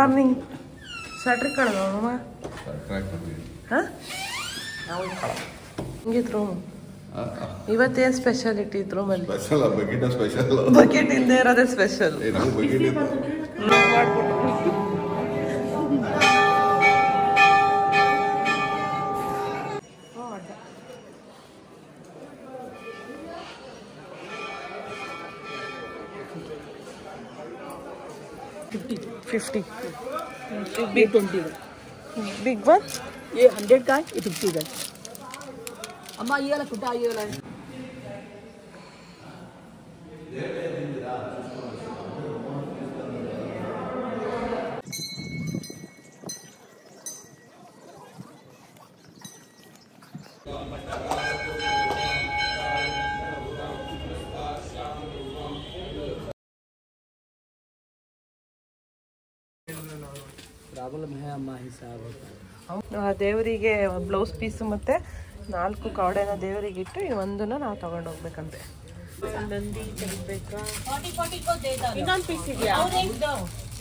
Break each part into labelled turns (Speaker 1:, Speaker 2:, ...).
Speaker 1: Morning sweater ಕಳ್ದವ ಹಿಂಗಿತ್ತು room. ಇವತ್ತೇನು ಸ್ಪೆಷಾಲಿಟಿ ಇತ್ತು ರೂಮಲ್ಲಿ? ಬಕೆಟ್ ಇಲ್ಲದೆ ಇರೋದೇ ಸ್ಪೆಷಲ್. $50 big 20 big one
Speaker 2: ये 100 का है, ये 50 का है. अम्मा ये वाला छोटा ये वाला है. ಪ್ರಾಬ್ಲಮ್ है ಅಮ್ಮ ಹಿಸಾಬ್
Speaker 1: ದೇವರಿಗೆ ಬ್ಲೌಸ್ ಪೀಸ್ ಮತ್ತೆ 4 ಕವಡೆನ ದೇವರಿಗೆ ಇಟ್ಟು ಒಂದನ್ನ ನಾವು ತಗೊಂಡು ಹೋಗ್ಬೇಕಂತೆ. ನಂದಿ ತೆಗಿಬೇಕಾ? 40 को दे दो. ಇನ್ನೊಂದು ಪೀಸ್ ಇದೆಯಾ? और एक दो.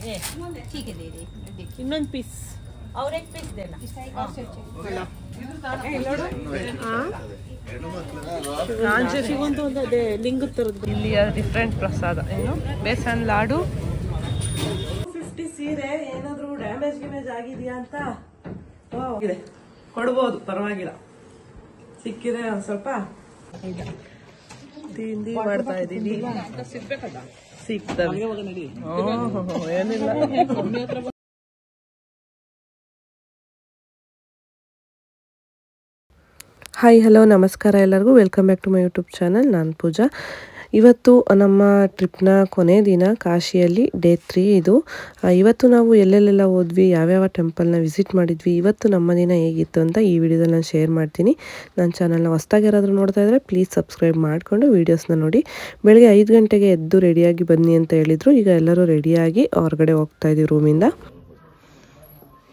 Speaker 1: ये ठीक है दे दे. ಇನ್ನೊಂದು ಪೀಸ್ और एक पीस देना.
Speaker 2: ಒಂದು ಅದೇ ಲಿಂಗ ತರದ್ದು.
Speaker 1: ಇಲ್ಲಿಯ ಡಿಫ್ರೆಂಟ್ ಪ್ರಸಾದ ಏನು ಬೇಸನ್ ಲಾಡು. 50 ಸೀರೆ ಏನಾದ್ರು ಡ್ಯಾಮೇಜ್ ಗಿಮೇಜ್ ಆಗಿದೆಯಾ ಅಂತ ಕೊಡ್ಬೋದು, ಪರವಾಗಿಲ್ಲ. ಸಿಕ್ಕಿದೆ ಒಂದ್ ಸ್ವಲ್ಪ ತಿಂಡಿ ಮಾಡ್ತಾ ಇದ್ದೀವಿ. ಸಿಗ್ತದೆ ಏನಿಲ್ಲ. ಹಾಯ್ ಹಲೋ ನಮಸ್ಕಾರ ಎಲ್ಲರಿಗೂ. Welcome back to my YouTube channel. ನಾನು ಪೂಜಾ. ಇವತ್ತು ನಮ್ಮ ಟ್ರಿಪ್ನ ಕೊನೆ ದಿನ, ಕಾಶಿಯಲ್ಲಿ ಡೇ 3 ಇದು. ಇವತ್ತು ನಾವು ಎಲ್ಲೆಲ್ಲೆಲ್ಲ ಹೋದ್ವಿ, ಯಾವ್ಯಾವ ಟೆಂಪಲ್ನ ವಿಸಿಟ್ ಮಾಡಿದ್ವಿ, ಇವತ್ತು ನಮ್ಮ ದಿನ ಹೇಗಿತ್ತು ಅಂತ ಈ ವಿಡಿಯೋದಲ್ಲಿ ನಾನು ಶೇರ್ ಮಾಡ್ತೀನಿ. ನನ್ನ ಚಾನಲ್ನ ಹೊಸ್ದಾಗಿ ಯಾರಾದರೂ ನೋಡ್ತಾ ಇದ್ದರೆ ಪ್ಲೀಸ್ ಸಬ್ಸ್ಕ್ರೈಬ್ ಮಾಡಿಕೊಂಡು ವೀಡಿಯೋಸ್ನ ನೋಡಿ. ಬೆಳಗ್ಗೆ 5 ಗಂಟೆಗೆ ಎದ್ದು ರೆಡಿಯಾಗಿ ಬನ್ನಿ ಅಂತ ಹೇಳಿದರು. ಈಗ ಎಲ್ಲರೂ ರೆಡಿಯಾಗಿ ಹೊರಗಡೆ ಹೋಗ್ತಾ ಇದ್ದೀವಿ ರೂಮಿಂದ.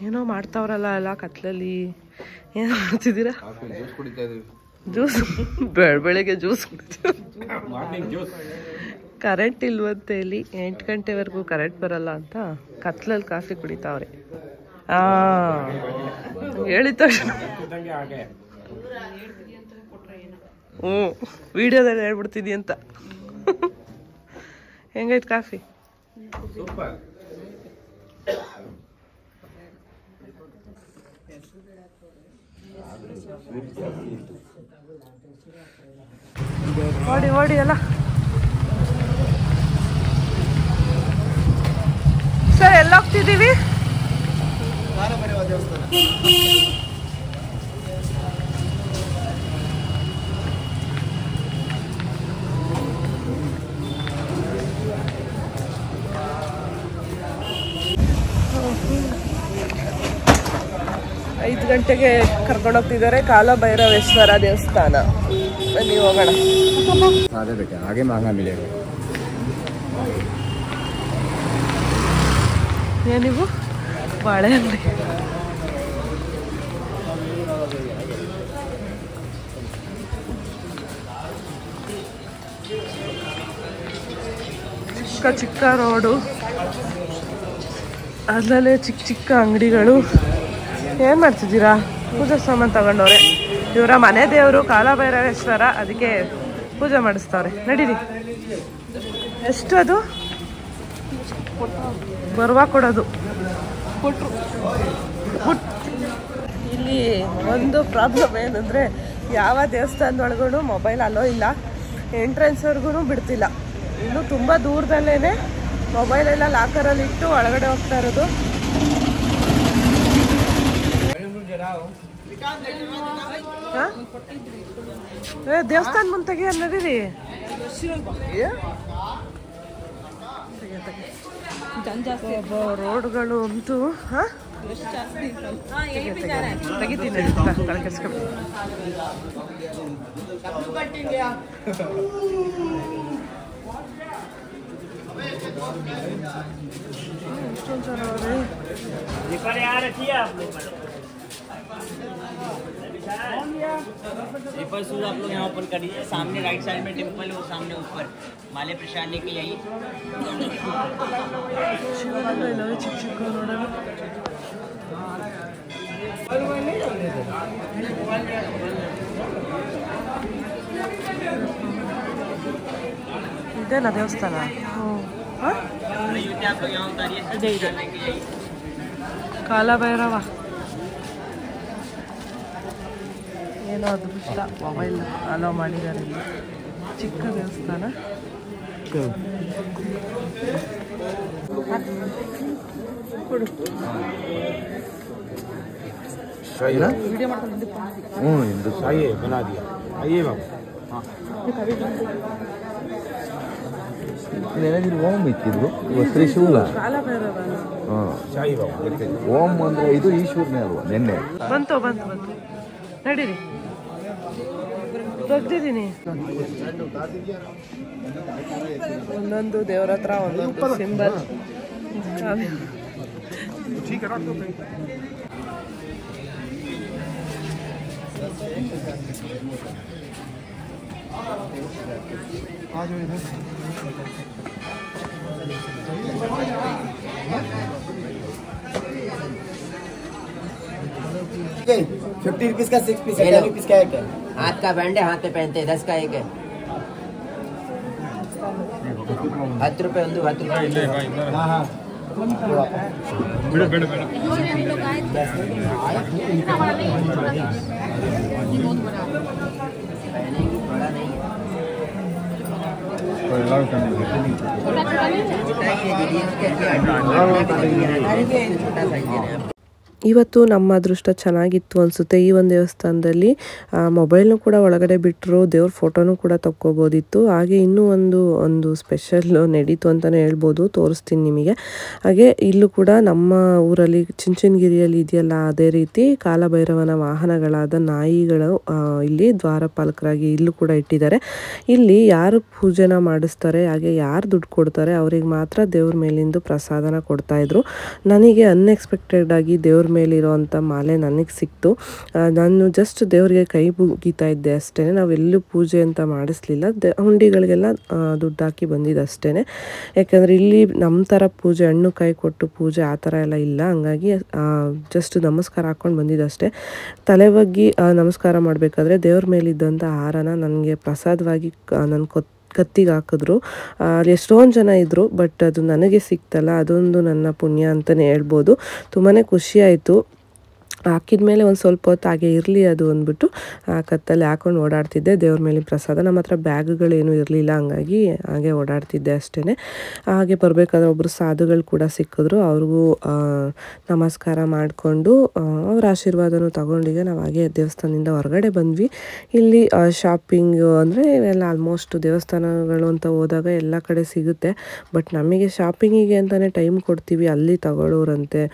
Speaker 1: ಏನೋ ಮಾಡ್ತಾವ್ರಲ್ಲ ಎಲ್ಲ ಕತ್ಲಲ್ಲಿ. ಏನೋ ಮಾಡ್ತಿದ್ದೀರಾ? ಜ್ಯೂಸ್ ಬೆಳಗ್ಗೆ ಜ್ಯೂಸ್ ಕರೆಂಟ್ ಇಲ್ವಂತೆ ಇಲ್ಲಿ. 8 ಗಂಟೆವರೆಗೂ ಕರೆಂಟ್ ಬರಲ್ಲ ಅಂತ ಕತ್ಲಲ್ಲಿ ಕಾಫಿ ಕುಡಿತಾವ್ರೆ. ಹೇಳಿದ ತಕ್ಷಣ ವಿಡಿಯೋದಲ್ಲಿ ಹೇಳ್ಬಿಡ್ತೀನಿ ಅಂತ. ಹೆಂಗೈತೆ ಕಾಫಿ? ಓಡಿ ಓಡಿ ಅಲ್ಲ ಸರ್, ಎಲ್ಲ ಹೋಗ್ತಿದ್ದೀವಿ? ಐದು ಗಂಟೆಗೆ ಕರ್ಕೊಂಡೋಗ್ತಿದ್ದಾರೆ ಕಾಲಭೈರವೇಶ್ವರ ದೇವಸ್ಥಾನ. ಬನ್ನಿ ಹೋಗೋಣ.
Speaker 3: आगे महंगा मिलेगा.
Speaker 1: ಏನಿವು ಬಾಳೆಹಣ್ಣು? ಚಿಕ್ಕ ಚಿಕ್ಕ ರೋಡು, ಅದರಲ್ಲೇ ಚಿಕ್ಕ ಚಿಕ್ಕ ಅಂಗಡಿಗಳು. ಏನು ಮಾಡ್ತಿದ್ದೀರಾ? ಪೂಜಾ ಸಾಮಾನು ತಗೊಂಡವ್ರೆ. ಇವರ ಮನೆ ದೇವರು ಕಾಲಭೈರವೇಶ್ವರ, ಅದಕ್ಕೆ ಪೂಜೆ ಮಾಡಿಸ್ತವ್ರೆ. ನಡೀರಿ. ಎಷ್ಟು ಅದು ಬರುವ ಕೊಡೋದು? ಇಲ್ಲಿ ಒಂದು ಪ್ರಾಬ್ಲಮ್ ಏನಂದರೆ, ಯಾವ ದೇವಸ್ಥಾನದೊಳಗೂ ಮೊಬೈಲ್ ಅಲೋ ಇಲ್ಲ. ಎಂಟ್ರೆನ್ಸ್ವರೆಗೂ ಬಿಡ್ತಿಲ್ಲ. ಇನ್ನು ತುಂಬ ದೂರದಲ್ಲೇ ಮೊಬೈಲೆಲ್ಲ ಲಾಕರಲ್ಲಿ ಇಟ್ಟು ಒಳಗಡೆ ಹೋಗ್ತಾ ಇರೋದು. ದೇವಸ್ಥಾನ ಮುಂತೆಗೆ ನಡೀರಿ. ರೋಡ್ಗಳು ಅಂತೂ ತೆಗಿತೀನಿ. ಎಷ್ಟೊಂದು ಜನ ಅವ್ರೆ.
Speaker 4: स्लीपर शूज आप लोग यहाँ ओपन कर दीजिए। सामने राइट साइड में टेम्पल है, वो सामने ऊपर माले प्रसाद लेके आइए।
Speaker 1: ಇದೇನಾ ದೇವಸ್ಥಾನ?
Speaker 4: आप लोग यहाँ उतारिए, प्रसाद लेके आइए।
Speaker 1: ಕಾಲಭೈರವ ಏನೋ ಅದೃಷ್ಟ, ಮೊಬೈಲ್ ಅಲೋ ಮಾಡಿದ್ದಾರೆ ಇಲ್ಲಿ. ಚಿಕ್ಕ ದೇವಸ್ಥಾನ. ಕೊಡು.
Speaker 3: इंदु आइए बना दिया। आइए बाबू। ಓಂ ಇತ್ತಿದ್ರು ತ್ರಿಶೂಲ. ಓಂ ಅಂದ್ರೆ ಇದು ಈಶ್ವರನೇ ಅಲ್ವಾ? ನಿನ್ನೆ
Speaker 1: ಬಂತು ನಡೀರಿ, ತೆಗ್ದಿದ್ದೀನಿ. ಒಂದೊಂದು ದೇವ್ರ ಹತ್ರ ಒಂದೊಂದು ಸಿಂಬಲ್.
Speaker 4: ₹50 का 6 पीस है, 10 रुपीस का एक है। हाथ का बैंड है, हाथ पे पहनते हैं, 10 का एक है। 10 रुपए ಒಂದು, 10 रुपए। हाँ हाँ बेड़ ಇವತ್ತು ನಮ್ಮ ಅದೃಷ್ಟ ಚೆನ್ನಾಗಿತ್ತು ಅನಿಸುತ್ತೆ. ಈ ಒಂದು ದೇವಸ್ಥಾನದಲ್ಲಿ ಮೊಬೈಲ್ನು ಕೂಡ ಒಳಗಡೆ ಬಿಟ್ಟರು, ದೇವ್ರ ಫೋಟೋನು ಕೂಡ ತಕ್ಕೋಬೋದಿತ್ತು. ಹಾಗೆ ಇನ್ನೂ ಒಂದು ಸ್ಪೆಷಲ್ ನಡೀತು ಅಂತಲೇ ಹೇಳ್ಬೋದು, ತೋರಿಸ್ತೀನಿ ನಿಮಗೆ. ಹಾಗೆ ಇಲ್ಲೂ ಕೂಡ ನಮ್ಮ ಊರಲ್ಲಿ ಚುಂಚನಗಿರಿಯಲ್ಲಿ ಇದೆಯಲ್ಲ, ಅದೇ ರೀತಿ ಕಾಲಭೈರವನ ವಾಹನಗಳಾದ ನಾಯಿಗಳು ಇಲ್ಲಿ ದ್ವಾರಪಾಲಕರಾಗಿ ಇಲ್ಲೂ ಕೂಡ ಇಟ್ಟಿದ್ದಾರೆ. ಇಲ್ಲಿ ಯಾರು ಪೂಜೆನ ಮಾಡಿಸ್ತಾರೆ, ಹಾಗೆ ಯಾರು ದುಡ್ಡು ಕೊಡ್ತಾರೆ ಅವ್ರಿಗೆ ಮಾತ್ರ ದೇವ್ರ ಮೇಲಿಂದು ಪ್ರಸಾದನ ಕೊಡ್ತಾಯಿದ್ರು. ನನಗೆ ಅನ್ಎಕ್ಸ್ಪೆಕ್ಟೆಡ್ ಆಗಿ ದೇವ್ರ ಮೇಲಿರೋವಂಥ ಮಾಲೆ ನನಗೆ ಸಿಕ್ತು. ನಾನು ಜಸ್ಟ್ ದೇವರಿಗೆ ಕೈ ಮುಗೀತಾ ಇದ್ದೆ ಅಷ್ಟೇ. ನಾವೆಲ್ಲೂ ಪೂಜೆ ಅಂತ ಮಾಡಿಸ್ಲಿಲ್ಲ, ಹುಂಡಿಗಳಿಗೆಲ್ಲ ದುಡ್ಡು ಹಾಕಿ ಬಂದಿದ್ದು ಅಷ್ಟೇ. ಯಾಕಂದರೆ ಇಲ್ಲಿ ನಮ್ಮ ಥರ ಪೂಜೆ ಹಣ್ಣು ಕೈ ಕೊಟ್ಟು ಪೂಜೆ ಆ ಥರ ಎಲ್ಲ ಇಲ್ಲ. ಹಂಗಾಗಿ ಜಸ್ಟ್ ನಮಸ್ಕಾರ ಹಾಕ್ಕೊಂಡು ಬಂದಿದ್ದಷ್ಟೇ. ತಲೆ ಬಗ್ಗಿ ನಮಸ್ಕಾರ ಮಾಡಬೇಕಾದ್ರೆ ದೇವ್ರ ಮೇಲಿದ್ದಂಥ ಹಾರನ ನನಗೆ ಪ್ರಸಾದವಾಗಿ ನನ್ನ ಕತ್ತಿಗೆ ಹಾಕಿದ್ರು. ಅಲ್ಲಿ ಎಷ್ಟೊಂದು ಜನ ಇದ್ದರು, ಬಟ್ ಅದು ನನಗೆ ಸಿಕ್ತಲ್ಲ, ಅದೊಂದು ನನ್ನ ಪುಣ್ಯ ಅಂತಲೇ ಹೇಳ್ಬೋದು. ತುಂಬಾ ಖುಷಿ ಆಯಿತು. ಹಾಕಿದ ಮೇಲೆ ಒಂದು ಸ್ವಲ್ಪ ಹೊತ್ತು ಹಾಗೆ ಇರಲಿ ಅದು ಅಂದ್ಬಿಟ್ಟು ಕತ್ತಲ್ಲಿ ಹಾಕೊಂಡು ಓಡಾಡ್ತಿದ್ದೆ. ದೇವ್ರ ಮೇಲೆ ಪ್ರಸಾದ, ನಮ್ಮ ಹತ್ರ ಬ್ಯಾಗ್ಗಳೇನೂ ಇರಲಿಲ್ಲ, ಹಂಗಾಗಿ ಹಾಗೆ ಓಡಾಡ್ತಿದ್ದೆ ಅಷ್ಟೇ. ಹಾಗೆ ಬರಬೇಕಾದ್ರೆ ಒಬ್ಬರು ಸಾಧುಗಳು ಕೂಡ ಸಿಕ್ಕಿದ್ರು. ಅವ್ರಿಗೂ ನಮಸ್ಕಾರ ಮಾಡಿಕೊಂಡು ಅವ್ರ ಆಶೀರ್ವಾದನೂ ತಗೊಂಡಿಗೆ ನಾವು ಹಾಗೆ ದೇವಸ್ಥಾನದಿಂದ ಹೊರಗಡೆ ಬಂದ್ವಿ. ಇಲ್ಲಿ ಶಾಪಿಂಗು ಅಂದರೆ ಇವೆಲ್ಲ ಆಲ್ಮೋಸ್ಟ್ ದೇವಸ್ಥಾನಗಳು ಅಂತ ಹೋದಾಗ ಎಲ್ಲ ಕಡೆ ಸಿಗುತ್ತೆ. ಬಟ್ ನಮಗೆ ಶಾಪಿಂಗಿಗೆ ಅಂತಲೇ ಟೈಮ್ ಕೊಡ್ತೀವಿ, ಅಲ್ಲಿ ತಗೊಳ್ಳೋರಂತೆ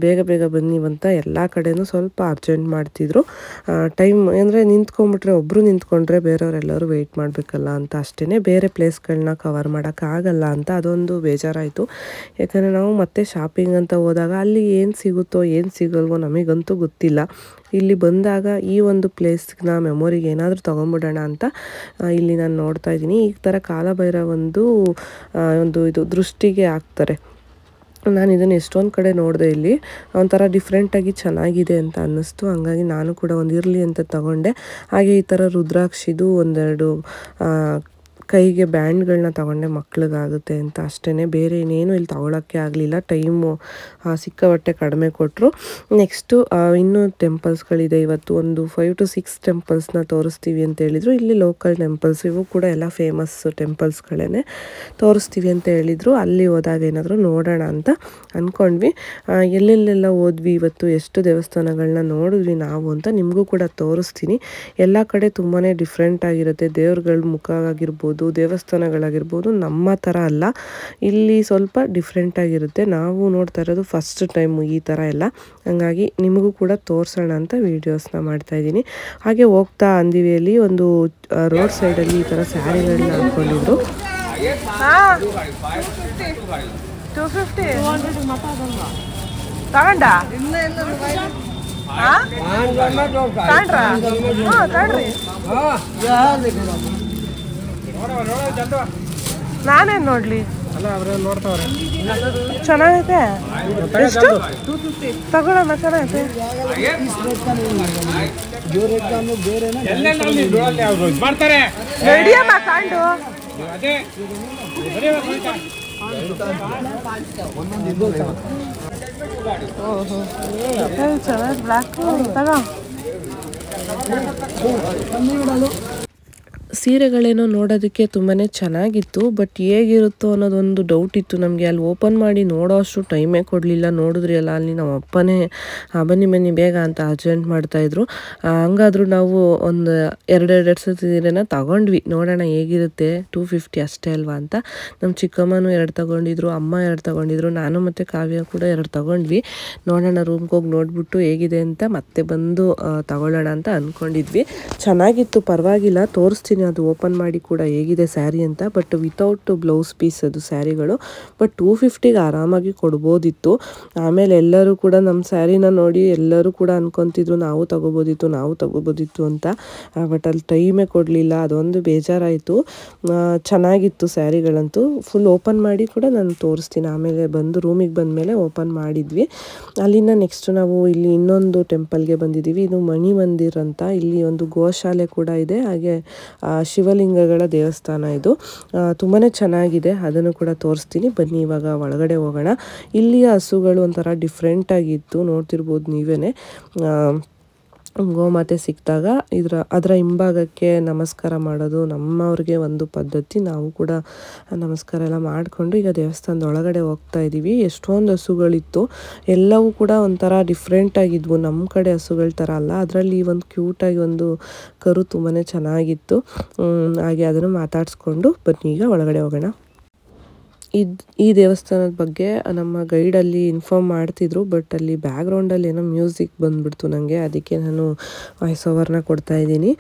Speaker 4: ಬೇಗ ಬೇಗ ಬನ್ನಿವಂತ ಎಲ್ಲ ಕಡೆನೂ ಸ್ವಲ್ಪ ಅರ್ಜೆಂಟ್ ಮಾಡ್ತಿದ್ರು. ಟೈಮ್ ಅಂದರೆ ನಿಂತ್ಕೊಂಡ್ಬಿಟ್ರೆ, ಒಬ್ಬರು ನಿಂತ್ಕೊಂಡ್ರೆ ಬೇರೆಯವರೆಲ್ಲರೂ ವೆಯ್ಟ್ ಮಾಡಬೇಕಲ್ಲ ಅಂತ ಅಷ್ಟೇ. ಬೇರೆ ಪ್ಲೇಸ್ಗಳನ್ನ ಕವರ್ ಮಾಡೋಕ್ಕಾಗಲ್ಲ ಅಂತ ಅದೊಂದು ಬೇಜಾರಾಯಿತು. ಯಾಕಂದರೆ ನಾವು ಮತ್ತೆ ಶಾಪಿಂಗ್ ಅಂತ ಹೋದಾಗ ಅಲ್ಲಿ ಏನು ಸಿಗುತ್ತೋ ಏನು ಸಿಗಲ್ವೋ ನಮಗಂತೂ ಗೊತ್ತಿಲ್ಲ. ಇಲ್ಲಿ ಬಂದಾಗ ಈ ಒಂದು ಪ್ಲೇಸ್ನ ಮೆಮೊರಿಗೆ ಏನಾದರೂ ತೊಗೊಂಬಿಡೋಣ ಅಂತ ಇಲ್ಲಿ ನಾನು ನೋಡ್ತಾ ಇದ್ದೀನಿ. ಈ ಥರ ಕಾಲಭೈರವ ಒಂದು ಇದು ದೃಷ್ಟಿಗೆ ಹಾಕ್ತಾರೆ. ನಾನು ಇದನ್ನು ಎಷ್ಟೊಂದು ಕಡೆ ನೋಡಿದೆ, ಇಲ್ಲಿ ಒಂಥರ ಡಿಫ್ರೆಂಟಾಗಿ ಚೆನ್ನಾಗಿದೆ ಅಂತ ಅನ್ನಿಸ್ತು. ಹಂಗಾಗಿ ನಾನು ಕೂಡ ಒಂದು ಇರಲಿ ಅಂತ ತಗೊಂಡೆ. ಹಾಗೆ ಈ ಥರ ರುದ್ರಾಕ್ಷಿದು ಒಂದೆರಡು ಕೈಗೆ ಬ್ಯಾಂಡ್ಗಳನ್ನ ತಗೊಂಡೆ, ಮಕ್ಳಿಗಾಗುತ್ತೆ ಅಂತ ಅಷ್ಟೇ. ಬೇರೆ ಇನ್ನೇನು ಇಲ್ಲಿ ತಗೊಳ್ಳೋಕ್ಕೆ ಆಗಲಿಲ್ಲ, ಟೈಮು ಸಿಕ್ಕಾಪಟ್ಟೆ ಕಡಿಮೆ ಕೊಟ್ಟರು. ನೆಕ್ಸ್ಟು ಇನ್ನೂ ಟೆಂಪಲ್ಸ್ಗಳಿದೆ. ಇವತ್ತು ಒಂದು 5 to 6 ಟೆಂಪಲ್ಸ್ನ ತೋರಿಸ್ತೀವಿ ಅಂತ ಹೇಳಿದರು. ಇಲ್ಲಿ ಲೋಕಲ್ ಟೆಂಪಲ್ಸ್ ಇವು ಕೂಡ ಎಲ್ಲ ಫೇಮಸ್ ಟೆಂಪಲ್ಸ್ಗಳೇ ತೋರಿಸ್ತೀವಿ ಅಂತ ಹೇಳಿದರು. ಅಲ್ಲಿ ಹೋದಾಗ ಏನಾದರೂ ನೋಡೋಣ ಅಂತ ಅಂದ್ಕೊಂಡ್ವಿ. ಎಲ್ಲೆಲ್ಲೆಲ್ಲ ಹೋದ್ವಿ ಇವತ್ತು, ಎಷ್ಟು ದೇವಸ್ಥಾನಗಳನ್ನ ನೋಡಿದ್ವಿ ನಾವು ಅಂತ ನಿಮಗೂ ಕೂಡ ತೋರಿಸ್ತೀನಿ. ಎಲ್ಲ ಕಡೆ ತುಂಬಾ ಡಿಫ್ರೆಂಟ್ ಆಗಿರುತ್ತೆ. ದೇವ್ರಗಳ ಮುಖ ಆಗಿರ್ಬೋದು, ದೇವಸ್ಥಾನಗಳಾಗಿರ್ಬೋದು ನಮ್ಮ ಥರ ಅಲ್ಲ, ಇಲ್ಲಿ ಸ್ವಲ್ಪ ಡಿಫ್ರೆಂಟ್ ಆಗಿರುತ್ತೆ. ನಾವು ನೋಡ್ತಾ ಇರೋದು ಫಸ್ಟ್ ಟೈಮು ಈ ಥರ ಎಲ್ಲ, ಹಂಗಾಗಿ ನಿಮಗೂ ಕೂಡ ತೋರಿಸೋಣ ಅಂತ ವೀಡಿಯೋಸ್ನ ಮಾಡ್ತಾಯಿದ್ದೀನಿ. ಹಾಗೆ ಹೋಗ್ತಾ ಅಂದಿವೆಯಲ್ಲಿ ಒಂದು ರೋಡ್ ಸೈಡಲ್ಲಿ ಈ ಥರ ಸ್ಯಾರಿಗಳನ್ನ ಹಾಕ್ಕೊಂಡಿದ್ರು. 250 ತಗೊಂಡ
Speaker 1: ನಾನೇನು ನೋಡ್ಲಿ ಚೆನ್ನಾಗೈತೆ ಎಷ್ಟು ತಗೊಳ್ಳೋಣ ಚೆನ್ನಾಗೈತೆ ರೆಡಿಯಮ್ಮ ಕಾಂಡು ಓಹೋ ಚೆನ್ನಾಗಿ ಬ್ಲ್ಯಾಕು ತಗೋ ಸೀರೆಗಳೇನೋ ನೋಡೋದಕ್ಕೆ ತುಂಬಾ ಚೆನ್ನಾಗಿತ್ತು. ಬಟ್ ಹೇಗಿರುತ್ತೋ ಅನ್ನೋದೊಂದು ಡೌಟ್ ಇತ್ತು ನಮಗೆ. ಅಲ್ಲಿ ಓಪನ್ ಮಾಡಿ ನೋಡೋ ಅಷ್ಟು ಟೈಮೇ ಕೊಡಲಿಲ್ಲ. ನೋಡಿದ್ರಿ ಅಲ್ಲ, ಅಲ್ಲಿ ನಮ್ಮ ಅಪ್ಪನೇ ಬನ್ನಿ ಬೇಗ ಅಂತ ಅರ್ಜೆಂಟ್ ಮಾಡ್ತಾಯಿದ್ರು. ಹಂಗಾದ್ರೂ ನಾವು ಒಂದು ಎರಡು ಸೀರೆನ ತಗೊಂಡ್ವಿ, ನೋಡೋಣ ಹೇಗಿರುತ್ತೆ. 250 ಅಷ್ಟೇ ಅಲ್ವಾ ಅಂತ. ನಮ್ಮ ಚಿಕ್ಕಮ್ಮನೂ 2 ತಗೊಂಡಿದ್ರು, ಅಮ್ಮ 2 ತಗೊಂಡಿದ್ರು, ನಾನು ಮತ್ತು ಕಾವ್ಯ ಕೂಡ 2 ತಗೊಂಡ್ವಿ. ನೋಡೋಣ ರೂಮ್ಗೆ ಹೋಗಿ ನೋಡ್ಬಿಟ್ಟು ಹೇಗಿದೆ ಅಂತ ಮತ್ತೆ ಬಂದು ತಗೊಳ್ಳೋಣ ಅಂತ ಅಂದ್ಕೊಂಡಿದ್ವಿ. ಚೆನ್ನಾಗಿತ್ತು, ಪರವಾಗಿಲ್ಲ. ತೋರಿಸ್ತೀನಿ ಅದು ಓಪನ್ ಮಾಡಿ ಕೂಡ ಹೇಗಿದೆ ಸ್ಯಾರಿ ಅಂತ. ಬಟ್ ವಿತೌಟ್ ಬ್ಲೌಸ್ ಪೀಸ್ ಅದು ಸ್ಯಾರಿಗಳು. ಬಟ್ 250ಗೆ ಆರಾಮಾಗಿ ಕೊಡ್ಬೋದಿತ್ತು. ಆಮೇಲೆ ಎಲ್ಲರೂ ಕೂಡ ನಮ್ಮ ಸ್ಯಾರಿನ ನೋಡಿ ಎಲ್ಲರೂ ಕೂಡ ಅನ್ಕೊತಿದ್ರು ನಾವು ತಗೋಬೋದಿತ್ತು ಅಂತ. ಬಟ್ ಅಲ್ಲಿ ಟೈಮೇ ಕೊಡಲಿಲ್ಲ, ಅದೊಂದು ಬೇಜಾರಾಯಿತು. ಚೆನ್ನಾಗಿತ್ತು ಸ್ಯಾರಿಗಳಂತೂ. ಫುಲ್ ಓಪನ್ ಮಾಡಿ ಕೂಡ ನಾನು ತೋರಿಸ್ತೀನಿ. ಆಮೇಲೆ ಬಂದು ರೂಮಿಗೆ ಬಂದಮೇಲೆ ಓಪನ್ ಮಾಡಿದ್ವಿ. ಅಲ್ಲಿಂದ ನೆಕ್ಸ್ಟ್ ನಾವು ಇಲ್ಲಿ ಇನ್ನೊಂದು ಟೆಂಪಲ್ಗೆ ಬಂದಿದ್ದೀವಿ. ಇದು ಮಣಿ ಮಂದಿರ್ ಅಂತ. ಇಲ್ಲಿ ಒಂದು ಗೋಶಾಲೆ ಕೂಡ ಇದೆ, ಹಾಗೆ ಶಿವಲಿಂಗಗಳ ದೇವಸ್ಥಾನ ಇದು. ತುಂಬಾ ಚೆನ್ನಾಗಿದೆ, ಅದನ್ನು ಕೂಡ ತೋರಿಸ್ತೀನಿ. ಬನ್ನಿ ಇವಾಗ ಒಳಗಡೆ ಹೋಗೋಣ. ಇಲ್ಲಿಯ ಹಸುಗಳು ಒಂಥರ ಡಿಫ್ರೆಂಟ್ ಆಗಿತ್ತು, ನೋಡ್ತಿರ್ಬೋದು ನೀವೇನೆ. ಗೋಮಾತೆ ಸಿಕ್ಕಿದಾಗ ಅದರ ಹಿಂಭಾಗಕ್ಕೆ ನಮಸ್ಕಾರ ಮಾಡೋದು ನಮ್ಮವ್ರಿಗೆ ಒಂದು ಪದ್ಧತಿ. ನಾವು ಕೂಡ ನಮಸ್ಕಾರ ಎಲ್ಲ ಮಾಡಿಕೊಂಡು ಈಗ ದೇವಸ್ಥಾನದ ಒಳಗಡೆ ಹೋಗ್ತಾ ಇದ್ದೀವಿ. ಎಷ್ಟೊಂದು ಹಸುಗಳಿತ್ತು, ಎಲ್ಲವೂ ಕೂಡ ಒಂಥರ ಡಿಫ್ರೆಂಟ್ ಆಗಿದ್ವು, ನಮ್ಮ ಕಡೆ ಹಸುಗಳ ಥರ ಅಲ್ಲ. ಅದರಲ್ಲಿ ಒಂದು ಕ್ಯೂಟಾಗಿ ಒಂದು ಕರು ತುಂಬಾ ಚೆನ್ನಾಗಿತ್ತು. ಹಾಗೆ ಅದನ್ನು ಮಾತಾಡಿಸ್ಕೊಂಡು ಬನ್ನಿ ಈಗ ಒಳಗಡೆ ಹೋಗೋಣ. ಈ ದೇವಸ್ಥಾನದ ಬಗ್ಗೆ ನಮ್ಮ ಗೈಡಲ್ಲಿ ಇನ್ಫಾರ್ಮ್ ಮಾಡ್ತಿದ್ರು. ಬಟ್ ಅಲ್ಲಿ ಬ್ಯಾಕ್ಗ್ರೌಂಡಲ್ಲಿ ಏನೋ ಮ್ಯೂಸಿಕ್ ಬಂದುಬಿಡ್ತು ನನಗೆ, ಅದಕ್ಕೆ ನಾನು ವಾಯ್ಸ್ ಓವರ್ನ ಕೊಡ್ತಾಯಿದ್ದೀನಿ.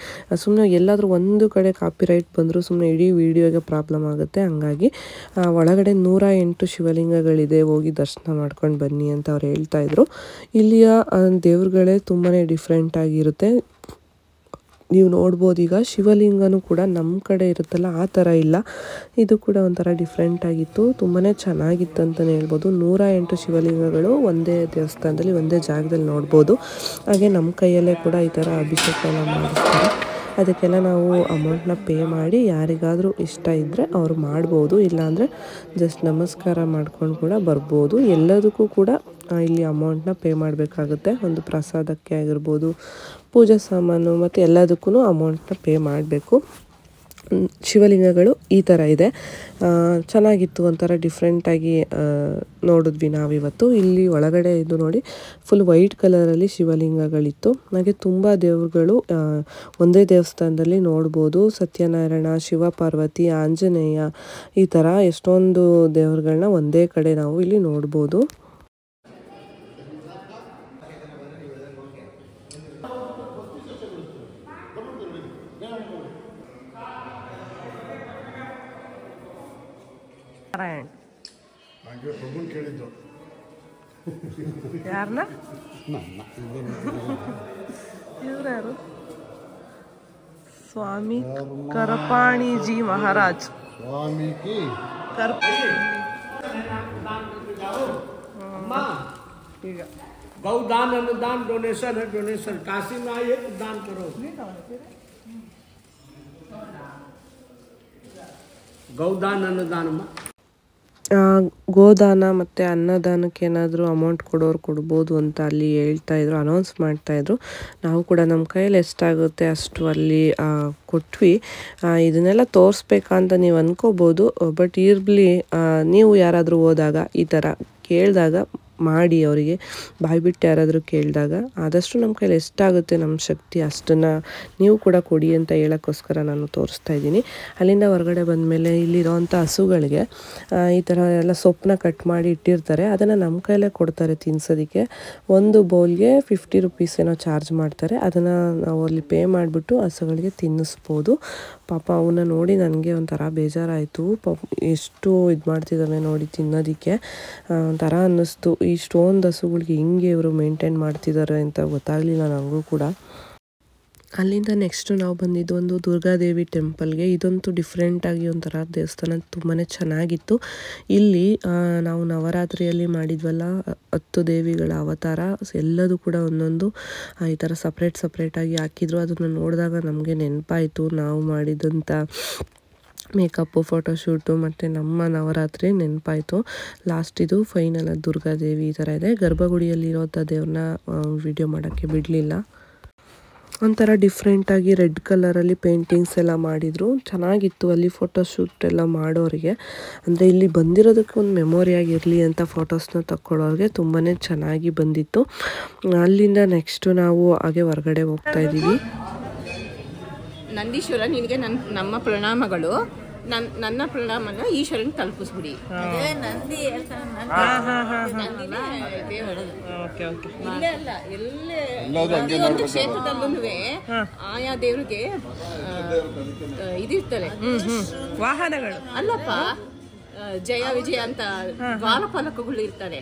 Speaker 1: ಸುಮ್ಮನೆ ಎಲ್ಲಾದರೂ ಒಂದು ಕಡೆ ಕಾಪಿರೈಟ್ ಬಂದರೂ ಸುಮ್ಮನೆ ಇಡೀ ವಿಡಿಯೋಗೆ ಪ್ರಾಬ್ಲಮ್ ಆಗುತ್ತೆ. ಹಂಗಾಗಿ ಒಳಗಡೆ 108 ಶಿವಲಿಂಗಗಳಿದೆ, ಹೋಗಿ ದರ್ಶನ ಮಾಡ್ಕೊಂಡು ಬನ್ನಿ ಅಂತ ಅವ್ರು ಹೇಳ್ತಾಯಿದ್ರು. ಇಲ್ಲಿಯ ದೇವ್ರುಗಳೇ ತುಂಬಾ ಡಿಫ್ರೆಂಟ್ ಆಗಿರುತ್ತೆ. ನೀವು ನೋಡ್ಬೋದು, ಈಗ ಶಿವಲಿಂಗನೂ ಕೂಡ ನಮ್ಮ ಕಡೆ ಇರುತ್ತಲ್ಲ ಆ ಥರ ಇಲ್ಲ, ಇದು ಕೂಡ ಒಂಥರ ಡಿಫ್ರೆಂಟ್ ಆಗಿತ್ತು. ತುಂಬಾ ಚೆನ್ನಾಗಿತ್ತು ಅಂತಲೇ ಹೇಳ್ಬೋದು. 108 ಶಿವಲಿಂಗಗಳು ಒಂದೇ ದೇವಸ್ಥಾನದಲ್ಲಿ ಒಂದೇ ಜಾಗದಲ್ಲಿ ನೋಡ್ಬೋದು. ಹಾಗೆ ನಮ್ಮ ಕೈಯಲ್ಲೇ ಕೂಡ ಈ ಥರ ಅಭಿಷೇಕ ಎಲ್ಲ ಮಾಡಿಸ್ತಾರೆ. ಅದಕ್ಕೆಲ್ಲ ನಾವು ಅಮೌಂಟ್ನ ಪೇ ಮಾಡಿ ಯಾರಿಗಾದರೂ ಇಷ್ಟ ಇದ್ದರೆ ಅವರು ಮಾಡ್ಬೋದು, ಇಲ್ಲಾಂದರೆ ಜಸ್ಟ್ ನಮಸ್ಕಾರ ಮಾಡ್ಕೊಂಡು ಕೂಡ ಬರ್ಬೋದು. ಎಲ್ಲದಕ್ಕೂ ಕೂಡ ಇಲ್ಲಿ ಅಮೌಂಟ್ನ ಪೇ ಮಾಡಬೇಕಾಗುತ್ತೆ. ಒಂದು ಪ್ರಸಾದಕ್ಕೆ ಆಗಿರ್ಬೋದು, ಪೂಜಾ ಸಾಮಾನು ಮತ್ತು ಎಲ್ಲದಕ್ಕೂ ಅಮೌಂಟ್ನ ಪೇ ಮಾಡಬೇಕು. ಶಿವಲಿಂಗಗಳು ಈ ಥರ ಇದೆ, ಚೆನ್ನಾಗಿತ್ತು. ಒಂಥರ ಡಿಫ್ರೆಂಟಾಗಿ ನೋಡಿದ್ವಿ ನಾವಿವತ್ತು. ಇಲ್ಲಿ ಒಳಗಡೆ ಇದು ನೋಡಿ, ಫುಲ್ ವೈಟ್ ಕಲರಲ್ಲಿ ಶಿವಲಿಂಗಗಳಿತ್ತು. ಹಾಗೆ ತುಂಬ ದೇವರುಗಳು ಒಂದೇ ದೇವಸ್ಥಾನದಲ್ಲಿ ನೋಡ್ಬೋದು. ಸತ್ಯನಾರಾಯಣ, ಶಿವ ಪಾರ್ವತಿ, ಆಂಜನೇಯ, ಈ ಥರ ಎಷ್ಟೊಂದು ದೇವರುಗಳನ್ನ ಒಂದೇ ಕಡೆ ನಾವು ಇಲ್ಲಿ ನೋಡ್ಬೋದು. ಯಾರನ್ನ ಇವ್ರ್ಯಾರು? ಸ್ವಾಮಿ करपाणीजी महाराज स्वामी की
Speaker 5: गौदान अनुदान डोनेशन है, डोनेशन काशी में आइए तो दान करो। गौदान अनुदान
Speaker 1: ಗೋದಾನ ಮತ್ತು ಅನ್ನದಾನಕ್ಕೆ ಏನಾದರೂ ಅಮೌಂಟ್ ಕೊಡೋರು ಕೊಡ್ಬೋದು ಅಂತ ಅಲ್ಲಿ ಹೇಳ್ತಾಯಿದ್ರು, ಅನೌನ್ಸ್ ಮಾಡ್ತಾಯಿದ್ರು. ನಾವು ಕೂಡ ನಮ್ಮ ಕೈಯಲ್ಲಿ ಎಷ್ಟಾಗುತ್ತೆ ಅಷ್ಟು ಅಲ್ಲಿ ಕೊಟ್ವಿ. ಇದನ್ನೆಲ್ಲ ತೋರಿಸ್ಬೇಕಂತ ನೀವು ಅಂದ್ಕೋಬೋದು. ಬಟ್ ಇರಲಿ, ನೀವು ಯಾರಾದರೂ ಹೋದಾಗ ಈ ಥರ ಕೇಳಿದಾಗ ಮಾಡಿ, ಅವರಿಗೆ ಬಾಯ್ಬಿಟ್ಟು ಯಾರಾದರೂ ಕೇಳಿದಾಗ ಆದಷ್ಟು ನಮ್ಮ ಕೈಯಲ್ಲಿ ಎಷ್ಟಾಗುತ್ತೆ ನಮ್ಮ ಶಕ್ತಿ ಅಷ್ಟನ್ನು ನೀವು ಕೂಡ ಕೊಡಿ ಅಂತ ಹೇಳೋಕ್ಕೋಸ್ಕರ ನಾನು ತೋರಿಸ್ತಾ ಇದ್ದೀನಿ. ಅಲ್ಲಿಂದ ಹೊರಗಡೆ ಬಂದಮೇಲೆ ಇಲ್ಲಿರೋವಂಥ ಹಸುಗಳಿಗೆ ಈ ಥರ ಎಲ್ಲ ಸೊಪ್ಪನ್ನ ಕಟ್ ಮಾಡಿ ಇಟ್ಟಿರ್ತಾರೆ. ಅದನ್ನು ನಮ್ಮ ಕೈಯಲ್ಲೇ ಕೊಡ್ತಾರೆ ತಿನ್ಸೋದಕ್ಕೆ. ಒಂದು ಬೌಲ್ಗೆ 50 ರೂಪೀಸ್ ಏನೋ ಚಾರ್ಜ್ ಮಾಡ್ತಾರೆ. ಅದನ್ನು ನಾವು ಅಲ್ಲಿ ಪೇ ಮಾಡಿಬಿಟ್ಟು ಹಸುಗಳಿಗೆ ತಿನ್ನಿಸ್ಬೋದು. ಪಾಪ ಅವನ್ನ ನೋಡಿ ನನಗೆ ಒಂಥರ ಬೇಜಾರಾಯಿತು. ಪಾಪ ಎಷ್ಟು ಇದು ಮಾಡ್ತಿದ್ದಾವೆ ನೋಡಿ ತಿನ್ನೋದಕ್ಕೆ, ಒಂಥರ ಅನ್ನಿಸ್ತು.
Speaker 4: ಈ ಸ್ಟೋನ್ ಹಸುಗಳಿಗೆ ಹಿಂಗೆ ಇವರು ಮೇಂಟೈನ್ ಮಾಡ್ತಿದ್ದಾರೆ ಅಂತ ಗೊತ್ತಾಗಲಿಲ್ಲ ನನಗೂ ಕೂಡ. ಅಲ್ಲಿಂದ ನೆಕ್ಸ್ಟ್ ನಾವು ಬಂದಿದ್ದು ಒಂದು ದುರ್ಗಾದೇವಿ ಟೆಂಪಲ್ಗೆ. ಇದಂತೂ ಡಿಫ್ರೆಂಟಾಗಿ ಒಂಥರ ದೇವಸ್ಥಾನ ತುಂಬಾ ಚೆನ್ನಾಗಿತ್ತು. ಇಲ್ಲಿ ನಾವು ನವರಾತ್ರಿಯಲ್ಲಿ ಮಾಡಿದ್ವಲ್ಲ 10 ದೇವಿಗಳ ಅವತಾರ ಎಲ್ಲದೂ ಕೂಡ ಒಂದೊಂದು ಈ ಥರ ಸಪ್ರೇಟಾಗಿ ಹಾಕಿದ್ರು. ಅದನ್ನು ನೋಡಿದಾಗ ನಮಗೆ ನೆನಪಾಯಿತು ನಾವು ಮಾಡಿದಂಥ ಮೇಕಪ್ಪು, ಫೋಟೋಶೂಟು ಮತ್ತು ನಮ್ಮ ನವರಾತ್ರಿ ನೆನಪಾಯಿತು. ಲಾಸ್ಟ್ ಇದು ಫೈನಲ್ ದುರ್ಗಾದೇವಿ ಈ ಥರ ಇದೆ. ಗರ್ಭಗುಡಿಯಲ್ಲಿರೋಂಥ ದೇವ್ರನ್ನ ವಿಡಿಯೋ ಮಾಡೋಕ್ಕೆ ಬಿಡಲಿಲ್ಲ. ಒಂಥರ ಡಿಫ್ರೆಂಟಾಗಿ ರೆಡ್ ಕಲರಲ್ಲಿ ಪೇಂಟಿಂಗ್ಸ್ ಎಲ್ಲ ಮಾಡಿದರು. ಚೆನ್ನಾಗಿತ್ತು ಅಲ್ಲಿ ಫೋಟೋಶೂಟ್ ಎಲ್ಲ ಮಾಡೋರಿಗೆ. ಅಂದರೆ ಇಲ್ಲಿ ಬಂದಿರೋದಕ್ಕೆ ಒಂದು ಮೆಮೊರಿಯಾಗಿರಲಿ ಅಂತ ಫೋಟೋಸ್ನ ತಗೊಳ್ಳೋರಿಗೆ ತುಂಬಾ ಚೆನ್ನಾಗಿ ಬಂದಿತ್ತು. ಅಲ್ಲಿಂದ ನೆಕ್ಸ್ಟು ನಾವು ಹಾಗೆ ಹೊರಗಡೆ ಹೋಗ್ತಾಯಿದ್ದೀವಿ.
Speaker 2: ನಂದೀಶ್ವರ, ನಿನಗೆ ನಮ್ಮ ಪ್ರಣಾಮಗಳು. ನನ್ನ ಪ್ರಣಾಮನ ಈಶ್ವರನ್ ತಲುಪಿಸ್ಬಿಡಿ. ಇಲ್ಲೇ ಅಲ್ಲ, ಪ್ರತಿಯೊಂದು ಕ್ಷೇತ್ರದಲ್ಲೂ ಆಯಾ ದೇವ್ರಿಗೆ ಇದಿರ್ತಾರೆ
Speaker 1: ವಾಹನಗಳು
Speaker 2: ಅಲ್ಲಪ್ಪ, ಜಯ ವಿಜಯ ಅಂತ ದ್ವಾರಪಾಲಕಗಳು ಇರ್ತಾರೆ.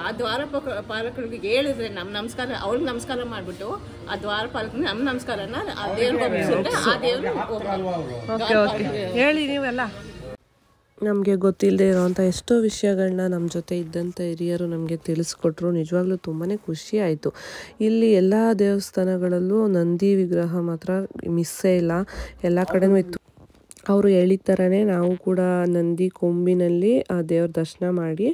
Speaker 2: ಆ ದ್ವಾರಪಾಲಕರಿಗೆ ಹೇಳಿದ್ರೆ ನಮಸ್ಕಾರ, ಅವ್ರಿಗೆ ನಮಸ್ಕಾರ ಮಾಡ್ಬಿಟ್ಟು ಆ ದ್ವಾರಪಾಲಕ ನಮ್ಮ ನಮಸ್ಕಾರನ ಆ ದೇವ್ರಿಗೆ ಆ ದೇವ್ರು
Speaker 1: ಹೇಳಿ ನೀವೆಲ್ಲ.
Speaker 4: ನಮಗೆ ಗೊತ್ತಿಲ್ಲದೆ ಇರೋವಂಥ ಎಷ್ಟೋ ವಿಷಯಗಳನ್ನ ನಮ್ಮ ಜೊತೆ ಇದ್ದಂಥ ಹಿರಿಯರು ನಮಗೆ ತಿಳಿಸ್ಕೊಟ್ರು. ನಿಜವಾಗ್ಲೂ ತುಂಬಾ ಖುಷಿ ಆಯಿತು. ಇಲ್ಲಿ ಎಲ್ಲ ದೇವಸ್ಥಾನಗಳಲ್ಲೂ ನಂದಿ ವಿಗ್ರಹ ಮಾತ್ರ ಮಿಸ್ಸೇ ಇಲ್ಲ, ಎಲ್ಲ ಕಡೆನೂ ಇತ್ತು. ಅವರು ಹೇಳಿದ ಥರನೇ ನಾವು ಕೂಡ ನಂದಿ ಕೊಂಬಿನಲ್ಲಿ ಆ ದೇವ್ರ ದರ್ಶನ ಮಾಡಿ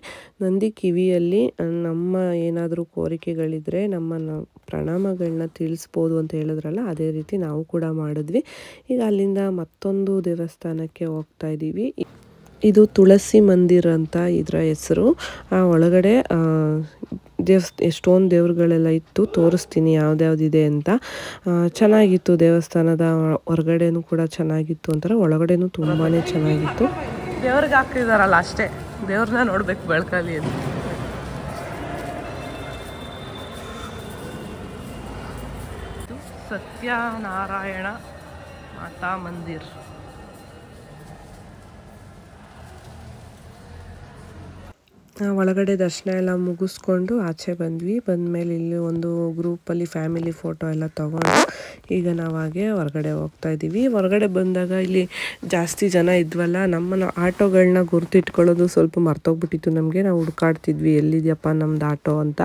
Speaker 4: ನಂದಿ ಕಿವಿಯಲ್ಲಿ ನಮ್ಮ ಏನಾದರೂ ಕೋರಿಕೆಗಳಿದ್ದರೆ ನಮ್ಮ ಪ್ರಣಾಮಗಳನ್ನ ತಿಳಿಸ್ಬೋದು ಅಂತ ಹೇಳಿದ್ರಲ್ಲ, ಅದೇ ರೀತಿ ನಾವು ಕೂಡ ಮಾಡಿದ್ವಿ. ಈಗ ಅಲ್ಲಿಂದ ಮತ್ತೊಂದು ದೇವಸ್ಥಾನಕ್ಕೆ ಹೋಗ್ತಾ ಇದ್ದೀವಿ. ಇದು ತುಳಸಿ ಮಂದಿರ ಅಂತ ಇದರ ಹೆಸರು. ಒಳಗಡೆ ಎಷ್ಟೊಂದು ದೇವ್ರುಗಳೆಲ್ಲ ಇತ್ತು. ತೋರಿಸ್ತೀನಿ ಯಾವ್ದ್ಯಾವ್ದಿದೆ ಅಂತ. ಚೆನ್ನಾಗಿತ್ತು ದೇವಸ್ಥಾನದ ಹೊರಗಡೆನೂ ಕೂಡ ಚೆನ್ನಾಗಿತ್ತು, ಒಂಥರ ಒಳಗಡೆನೂ ತುಂಬಾ ಚೆನ್ನಾಗಿತ್ತು.
Speaker 1: ದೇವ್ರಿಗೆ ಹಾಕಿದಾರಲ್ಲ ಅಷ್ಟೇ, ದೇವ್ರನ್ನ ನೋಡ್ಬೇಕು ಬೆಳಕಲ್ಲಿ ಅಂತ. ಸತ್ಯನಾರಾಯಣ ಮಾತಾ ಮಂದಿರ್.
Speaker 4: ಒಳಗಡೆ ದರ್ಶನ ಎಲ್ಲ ಮುಗಿಸ್ಕೊಂಡು ಆಚೆ ಬಂದಮೇಲೆ ಇಲ್ಲಿ ಒಂದು ಗ್ರೂಪಲ್ಲಿ ಫ್ಯಾಮಿಲಿ ಫೋಟೋ ಎಲ್ಲ ತೊಗೊಂಡು ಈಗ ನಾವು ಹಾಗೆ ಹೊರಗಡೆ ಹೋಗ್ತಾ ಇದ್ದೀವಿ. ಹೊರಗಡೆ ಬಂದಾಗ ಇಲ್ಲಿ ಜಾಸ್ತಿ ಜನ ಇದ್ವಲ್ಲ, ನಮ್ಮನ್ನು ಆಟೋಗಳನ್ನ ಗುರ್ತಿಟ್ಕೊಳ್ಳೋದು ಸ್ವಲ್ಪ ಮರ್ತೋಗ್ಬಿಟ್ಟಿತ್ತು ನಮಗೆ. ನಾವು ಹುಡ್ಕಾಡ್ತಿದ್ವಿ ಎಲ್ಲಿದೆಯಪ್ಪ ನಮ್ದು ಆಟೋ ಅಂತ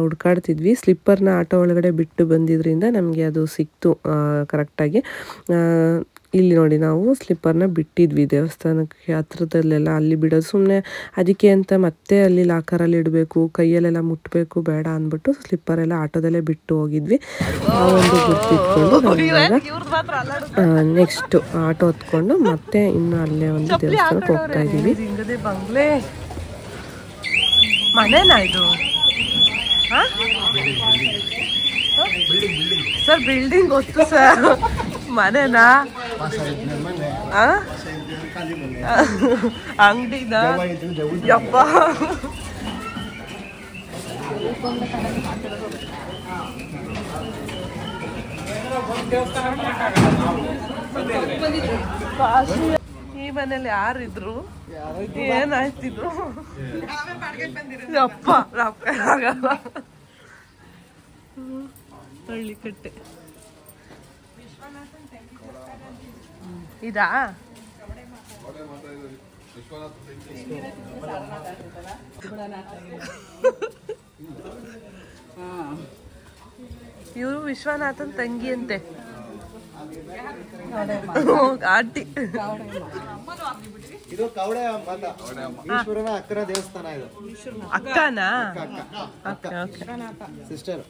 Speaker 4: ಹುಡ್ಕಾಡ್ತಿದ್ವಿ. ಸ್ಲಿಪ್ಪರ್ನ ಆಟೋ ಒಳಗಡೆ ಬಿಟ್ಟು ಬಂದಿದ್ದರಿಂದ ನಮಗೆ ಅದು ಸಿಕ್ತು ಕರೆಕ್ಟಾಗಿ. ಇಲ್ಲಿ ನೋಡಿ, ನಾವು ಸ್ಲಿಪ್ಪರ್ನ ಬಿಟ್ಟಿದ್ವಿ ದೇವಸ್ಥಾನಕ್ಕೆ ಹತ್ರದಲ್ಲೆಲ್ಲ. ಅಲ್ಲಿ ಬಿಡೋದು ಸುಮ್ಮನೆ ಅದಕ್ಕೆ ಅಂತ ಮತ್ತೆ ಅಲ್ಲಿ ಲಾಕರಲ್ಲಿ ಇಡಬೇಕು, ಕೈಯಲ್ಲೆಲ್ಲ ಮುಟ್ಟಬೇಕು ಬೇಡ ಅಂದ್ಬಿಟ್ಟು ಸ್ಲಿಪ್ಪರೆಲ್ಲ ಆಟೋದಲ್ಲೇ ಬಿಟ್ಟು ಹೋಗಿದ್ವಿ. ಆ ಒಂದು ಗುರ್ತಿಟ್ಕೊಂಡು ನೆಕ್ಸ್ಟ್ ಆಟೋ ಹೊತ್ಕೊಂಡು ಮತ್ತೆ ಇನ್ನು ಅಲ್ಲೇ ಒಂದು ದೇವಸ್ಥಾನಕ್ಕೆ ಹೋಗ್ತಾ ಇದ್ದೀವಿ.
Speaker 1: ಬಂಗ್ಲೆ ಮನೆನಾ ಇದು? ಸರ್ ಬಿಲ್ಡಿಂಗ್ ಗೊತ್ತು ಸರ್, ಮನೆನಾ? ಅಂಗಡಿನ? ಯಪ್ಪ, ಈ ಮನೇಲಿ ಯಾರಿದ್ರು? ಏನಾಯ್ತಿದ್ರು? ಯಪ್ಪ ಆಗಲ್ಲ. ಹಳ್ಳಿಕಟ್ಟೆ ಇದಾ? ಇವರು ವಿಶ್ವನಾಥನ್ ತಂಗಿ ಅಂತೆ, ಆಂಟಿ.
Speaker 6: ಇದು ಕವಡೆ ಮಾತಾ ಈಶ್ವರನ ಅಕ್ಕನ ದೇವಸ್ಥಾನ. ಇದು
Speaker 1: ಅಕ್ಕನಾ?
Speaker 6: ಸಿಸ್ಟರ್.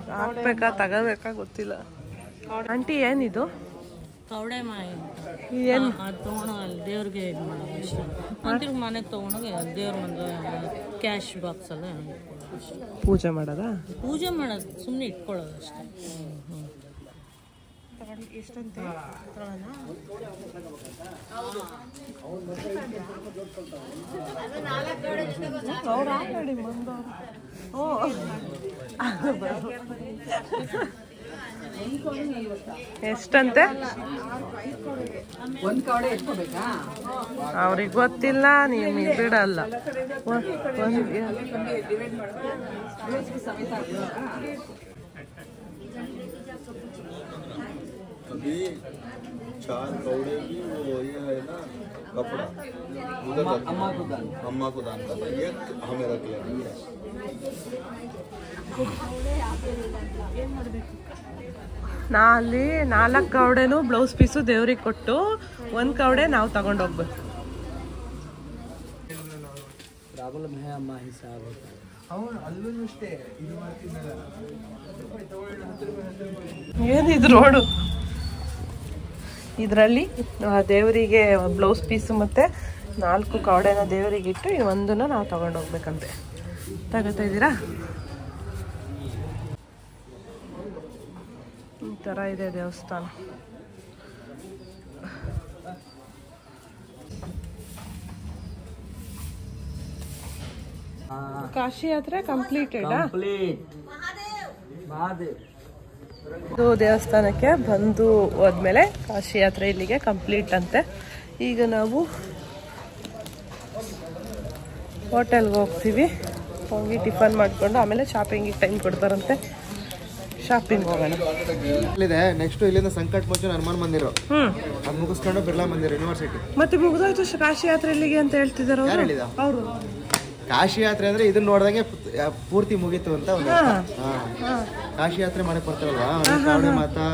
Speaker 1: ಹಾಕ್ಬೇಕಾ ತಗೋಬೇಕಾ ಗೊತ್ತಿಲ್ಲ. ಆಂಟಿ ಏನಿದು?
Speaker 7: ಕವಡೆ ಮಾಯಿ
Speaker 1: ಏನು
Speaker 7: ಅದು ತೊಗೊಂಡು ಅಲ್ಲಿ ದೇವ್ರಿಗೆ ಇದು ಮಾಡೋದು ಅಷ್ಟೇ. ಅಂತಿರ್ಗ ಮನೆಗೆ ತೊಗೊಂಡೋಗಿ ದೇವ್ರ ಒಂದು ಕ್ಯಾಶ್ ಬಾಕ್ಸಲ್ಲಿ
Speaker 1: ಪೂಜೆ ಮಾಡೋದಾ?
Speaker 7: ಪೂಜೆ ಮಾಡೋದು ಸುಮ್ಮನೆ ಇಟ್ಕೊಳ್ಳೋದು ಅಷ್ಟೇ.
Speaker 1: ಎಷ್ಟಂತೆ? ಅವ್ರು ಆಲ್ರೆಡಿ ಬಂದವರು ಎಷ್ಟಂತೆ? ಅವ್ರಿಗೆ ಗೊತ್ತಿಲ್ಲ, ನೀವು ಬಿಡಲ್ಲ.
Speaker 8: अभी 4 कौड़े की वो ये है ना कपड़ा उधर अम्मा को दान करना, ये हमें रख लेना।
Speaker 1: ನಾ ಅಲ್ಲಿ 4 ಕವಡೆನೂ ಬ್ಲೌಸ್ ಪೀಸು ದೇವ್ರಿಗೆ ಕೊಟ್ಟು 1 ಕವಡೆ ನಾವು ತಗೊಂಡೋಗ್ಬೇಕು. ಏನಿದು ರೋಡು? ಇದರಲ್ಲಿ ದೇವರಿಗೆ ಬ್ಲೌಸ್ ಪೀಸು ಮತ್ತು 4 ಕವಡೆನ ದೇವರಿಗೆ ಇಟ್ಟು ಒಂದನ್ನು ನಾವು ತಗೊಂಡೋಗ್ಬೇಕಂತೆ. ತಗೋತಾ ಇದ್ದೀರಾ? ಈ ಥರ ಇದೆ ದೇವಸ್ಥಾನ. ಕಾಶಿ ಯಾತ್ರೆ ಕಂಪ್ಲೀಟೆಡ್. ಇದು ದೇವಸ್ಥಾನಕ್ಕೆ ಬಂದು ಹೋದ್ಮೇಲೆ ಕಾಶಿ ಯಾತ್ರೆ ಇಲ್ಲಿಗೆ ಕಂಪ್ಲೀಟ್ ಅಂತೆ. ಈಗ ನಾವು ಹೋಟೆಲ್ಗೆ ಹೋಗ್ತೀವಿ. ಹೋಗಿ ಟಿಫನ್ ಮಾಡ್ಕೊಂಡು ಆಮೇಲೆ ಶಾಪಿಂಗಿಗೆ ಟೈಮ್ ಕೊಡ್ತಾರಂತೆ. ಶಾಪಿಂಗ್ ಹೋಗೋಣ.
Speaker 6: ಇಲ್ಲಿದೆ ನೆಕ್ಸ್ಟ್ ಇಲ್ಲಿಂದ ಸಂಕಟ್ ಮೋಚನ ಹನುಮಾನ್ ಮಂದಿರ, ಅದು ಮುಗಿಸ್ಕೊಂಡು ಬಿರ್ಲಾ ಮಂದಿರ ಯೂನಿವರ್ಸಿಟಿ.
Speaker 1: ಮತ್ತೆ ಮುಗಿದೋಯ್ತು ಕಾಶಿ ಯಾತ್ರೆ ಇಲ್ಲಿಗೆ ಅಂತ ಹೇಳ್ತಿದ್ದಾರೆ ಅವರು.
Speaker 6: ಕಾಶಿ ಯಾತ್ರೆ ಅಂದ್ರೆ ಇದನ್ನ ನೋಡ್ದಂಗೆ ಪೂರ್ತಿ ಮುಗೀತು ಅಂತ ಒಂದು ಕಾಶಿ ಯಾತ್ರೆ ಮಾಡಕ್ ಬರ್ತಾರಲ್ವಾ, ಕಾವಡೆ ಮಾತಾ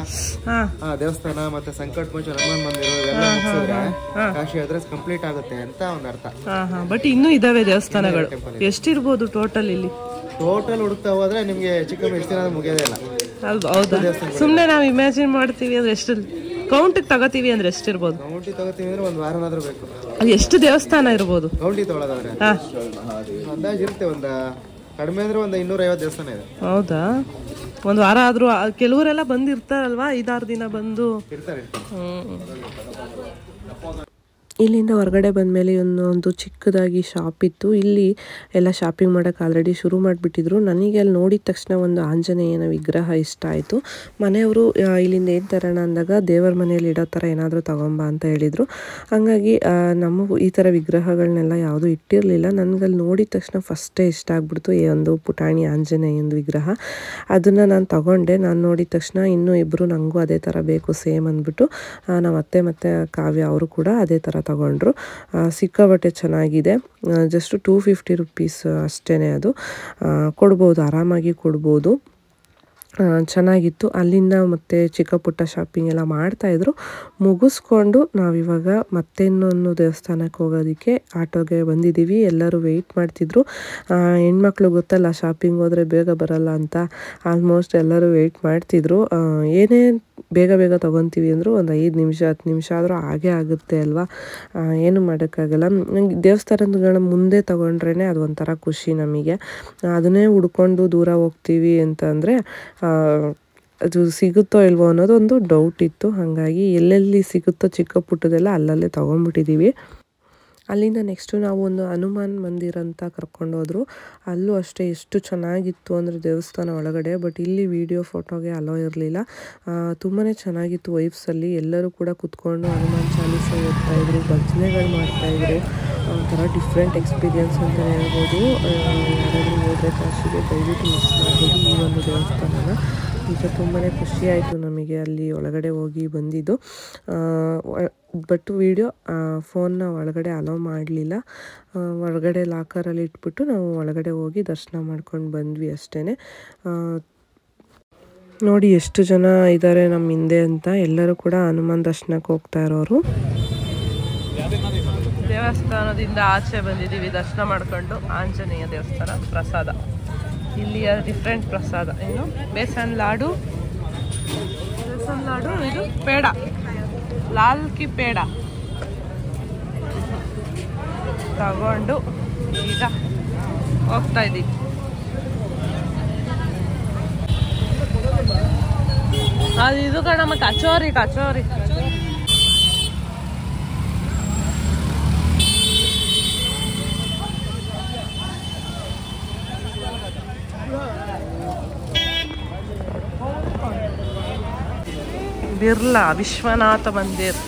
Speaker 6: ದೇವಸ್ಥಾನ ಮತ್ತೆ ಸಂಕಟ್ ಮೋಚನ ಹನುಮಾನ್ ಮಂದಿರ ಇವೆಲ್ಲ ಮುಗಿಸಿದ್ರೆ ಕಾಶಿ ಯಾತ್ರೆ ಕಂಪ್ಲೀಟ್ ಆಗುತ್ತೆ ಅಂತ ಒಂದು ಅರ್ಥ.
Speaker 1: ಬಟ್ ಇನ್ನೂ ಇದಾವೆ ದೇವಸ್ಥಾನಗಳು. ಎಷ್ಟಿರ್ಬೋದು ಟೋಟಲ್ ಇಲ್ಲಿ?
Speaker 6: ಟೋಟಲ್ ಹುಡುಕ್ತಾ ಹೋದ್ರೆ ನಿಮ್ಗೆ ಚಿಕ್ಕ ಎಷ್ಟು ದಿನ ಮುಗಿಯೋದೇ ಇಲ್ಲ.
Speaker 1: ಹೌದಾ? ಸುಮ್ನೆ ನಾವು ಇಮ್ಯಾಜಿನ್ ಮಾಡ್ತೀವಿ ಅಂದ್ರೆ ಎಷ್ಟು ಕೌಂಟಿಗೆ ತಗೋತೀವಿ ಅಂದ್ರೆ ಎಷ್ಟಿರ್ಬೋದು?
Speaker 6: ಕೌಂಟಿ ತಗೋತೀವಿ ಅಂದ್ರೆ ಒಂದು ವಾರನಾದ್ರೂ ಬೇಕು.
Speaker 1: ಅದು ಎಷ್ಟು ದೇವಸ್ಥಾನ ಇರ್ಬೋದು
Speaker 6: ಕೌಂಟಿ ತಗೊಳ್ಳೋದಾದ್ರೆ? ಅಂದಾಜ್ ಇರುತ್ತೆ, ಒಂದು ಕಡಿಮೆ ಅಂದ್ರೆ ಒಂದು 250 ದೇವಸ್ಥಾನ ಇದೆ. ಹೌದಾ?
Speaker 1: ಒಂದು ವಾರ ಆದ್ರೂ ಕೆಲವರೆಲ್ಲ ಬಂದಿರ್ತಾರಲ್ವಾ, 5-6 ದಿನ ಬಂದು
Speaker 6: ಇರ್ತಾರೆ.
Speaker 4: ಇಲ್ಲಿಂದ ಹೊರಗಡೆ ಬಂದಮೇಲೆ ಒಂದು ಚಿಕ್ಕದಾಗಿ ಶಾಪ್ ಇತ್ತು. ಇಲ್ಲಿ ಎಲ್ಲ ಶಾಪಿಂಗ್ ಮಾಡೋಕ್ಕೆ ಆಲ್ರೆಡಿ ಶುರು ಮಾಡಿಬಿಟ್ಟಿದ್ರು. ನನಗೆ ಅಲ್ಲಿ ನೋಡಿದ ತಕ್ಷಣ ಒಂದು ಆಂಜನೇಯನ ವಿಗ್ರಹ ಇಷ್ಟ ಆಯಿತು. ಮನೆಯವರು ಇಲ್ಲಿಂದ ಏನು ತರೋಣ ಅಂದಾಗ ದೇವರ ಮನೆಯಲ್ಲಿ ಇಡೋ ಥರ ಏನಾದರೂ ತಗೊಂಬ ಅಂತ ಹೇಳಿದರು. ಹಾಗಾಗಿ ನಮಗೂ ಈ ಥರ ವಿಗ್ರಹಗಳನ್ನೆಲ್ಲ ಯಾವುದೂ ಇಟ್ಟಿರಲಿಲ್ಲ. ನನಗಲ್ಲಿ ನೋಡಿದ ತಕ್ಷಣ ಫಸ್ಟೇ ಇಷ್ಟ ಆಗಿಬಿಡ್ತು ಈ ಒಂದು ಪುಟಾಣಿ ಆಂಜನೇಯನ ವಿಗ್ರಹ. ಅದನ್ನು ನಾನು ತಗೊಂಡೆ. ನಾನು ನೋಡಿದ ತಕ್ಷಣ ಇನ್ನೂ ಇಬ್ಬರು ನನಗೂ ಅದೇ ಥರ ಬೇಕು ಸೇಮ್ ಅಂದ್ಬಿಟ್ಟು ನಮ್ಮ ಅತ್ತೆ ಮತ್ತು ಕಾವ್ಯ ಅವರು ಕೂಡ ಅದೇ ಥರ ತಗೊಂಡ್ರು. ಸಿಕ್ಕಾಬಟ್ಟೆ ಚೆನ್ನಾಗಿದೆ. ಜಸ್ಟ್ 250 ರುಪೀಸ್ ಅಷ್ಟೇ. ಅದು ಕೊಡ್ಬೋದು, ಆರಾಮಾಗಿ ಕೊಡ್ಬೋದು. ಚೆನ್ನಾಗಿತ್ತು. ಅಲ್ಲಿಂದ ಮತ್ತೆ ಚಿಕ್ಕ ಪುಟ್ಟ ಶಾಪಿಂಗ್ ಎಲ್ಲ ಮಾಡ್ತಾಯಿದ್ರು. ಮುಗಿಸ್ಕೊಂಡು ನಾವಿವಾಗ ಮತ್ತೆ ಇನ್ನೊಂದು ದೇವಸ್ಥಾನಕ್ಕೆ ಹೋಗೋದಕ್ಕೆ ಆಟೋಗೆ ಬಂದಿದ್ದೀವಿ. ಎಲ್ಲರೂ ವೆಯ್ಟ್ ಮಾಡ್ತಿದ್ರು. ಹೆಣ್ಮಕ್ಳು ಗೊತ್ತಲ್ಲ, ಶಾಪಿಂಗ್ ಹೋದರೆ ಬೇಗ ಬರಲ್ಲ ಅಂತ. ಆಲ್ಮೋಸ್ಟ್ ಎಲ್ಲರೂ ವೆಯ್ಟ್ ಮಾಡ್ತಿದ್ರು. ಏನೇ ಬೇಗ ಬೇಗ ತೊಗೊತೀವಿ ಅಂದರೂ ಒಂದು 5 ನಿಮಿಷ 10 ನಿಮಿಷ ಆದರೂ ಹಾಗೇ ಆಗುತ್ತೆ ಅಲ್ವಾ. ಏನು ಮಾಡೋಕ್ಕಾಗಲ್ಲ. ನಂಗೆ ದೇವಸ್ಥಾನಗಳ ಮುಂದೆ ತೊಗೊಂಡ್ರೇ ಅದು ಒಂಥರ ಖುಷಿ ನಮಗೆ. ಅದನ್ನೇ ಹುಡ್ಕೊಂಡು ದೂರ ಹೋಗ್ತೀವಿ ಅಂತಂದರೆ ಅದು ಸಿಗುತ್ತೋ ಇಲ್ವೋ ಅನ್ನೋದೊಂದು ಡೌಟ್ ಇತ್ತು. ಹಾಗಾಗಿ ಎಲ್ಲೆಲ್ಲಿ ಸಿಗುತ್ತೋ ಚಿಕ್ಕ ಪುಟ್ಟದೆಲ್ಲ ಅಲ್ಲಲ್ಲೇ ತೊಗೊಂಡ್ಬಿಟ್ಟಿದ್ದೀವಿ. ಅಲ್ಲಿಂದ ನೆಕ್ಸ್ಟು ನಾವು ಒಂದು ಹನುಮಾನ್ ಮಂದಿರ ಅಂತ ಕರ್ಕೊಂಡೋದ್ರು. ಅಲ್ಲೂ ಅಷ್ಟೇ ಎಷ್ಟು ಚೆನ್ನಾಗಿತ್ತು ಅಂದರೆ ದೇವಸ್ಥಾನ ಒಳಗಡೆ. ಬಟ್ ಇಲ್ಲಿ ವಿಡಿಯೋ ಫೋಟೋಗೆ ಅಲೋ ಇರಲಿಲ್ಲ. ತುಂಬಾ ಚೆನ್ನಾಗಿತ್ತು ವೈಬ್ಸಲ್ಲಿ. ಎಲ್ಲರೂ ಕೂಡ ಕುತ್ಕೊಂಡು ಹನುಮಾನ್ ಚಾಲೀಸ ಓದ್ತಾಯಿದ್ರು, ಭಜನೆಗಳು ಮಾಡ್ತಾಯಿದ್ರು. ಒಂಥರ ಡಿಫ್ರೆಂಟ್ ಎಕ್ಸ್ಪೀರಿಯನ್ಸ್ ಅಂತಲೇ ಹೇಳ್ಬೋದು. ಯಾರಾದರೂ ಹೋದರೆ ಕಾಶಿಗೆ ದಯವಿಟ್ಟು ಮಿಸ್ ಮಾಡ್ಬೋದು ಈ ಒಂದು ದೇವಸ್ಥಾನನ. ಈಗ ತುಂಬಾ ಖುಷಿ ಆಯಿತು ನಮಗೆ ಅಲ್ಲಿ ಒಳಗಡೆ ಹೋಗಿ ಬಂದಿದ್ದು. ಬಟ್ ವಿಡಿಯೋ ಫೋನ್ನ ಒಳಗಡೆ ಅಲೋ ಮಾಡಲಿಲ್ಲ. ಒಳಗಡೆ ಲಾಕರಲ್ಲಿ ಇಟ್ಬಿಟ್ಟು ನಾವು ಒಳಗಡೆ ಹೋಗಿ ದರ್ಶನ ಮಾಡ್ಕೊಂಡು ಬಂದ್ವಿ ಅಷ್ಟೇ. ನೋಡಿ ಎಷ್ಟು ಜನ ಇದ್ದಾರೆ ನಮ್ಮ ಹಿಂದೆ ಅಂತ. ಎಲ್ಲರೂ ಕೂಡ ಹನುಮಾನ್ ದರ್ಶನಕ್ಕೆ ಹೋಗ್ತಾ ಇರೋರು. ದೇವಸ್ಥಾನದಿಂದ ಆಚೆ ಬಂದಿದ್ದೀವಿ ದರ್ಶನ ಮಾಡ್ಕೊಂಡು. ಆಂಜನೇಯ ದೇವಸ್ಥಾನ ಪ್ರಸಾದ, ಇಲ್ಲಿಯ ಡಿಫ್ರೆಂಟ್ ಪ್ರಸಾದ. ಏನು ಬೇಸನ್ ಲಾಡು, ಇದು ಪೇಡ, ಲಾಲ್ ಕಿ ಪೇಡ ತಗೊಂಡು ಈಗ ಹೋಗ್ತಾ ಇದ್ದೀವಿ. ಅದು ಇದು ಕಣಮ್ಮ ಕಚೋರಿ.
Speaker 1: ಬಿರ್ಲಾ ವಿಶ್ವನಾಥ ಮಂದಿರ್.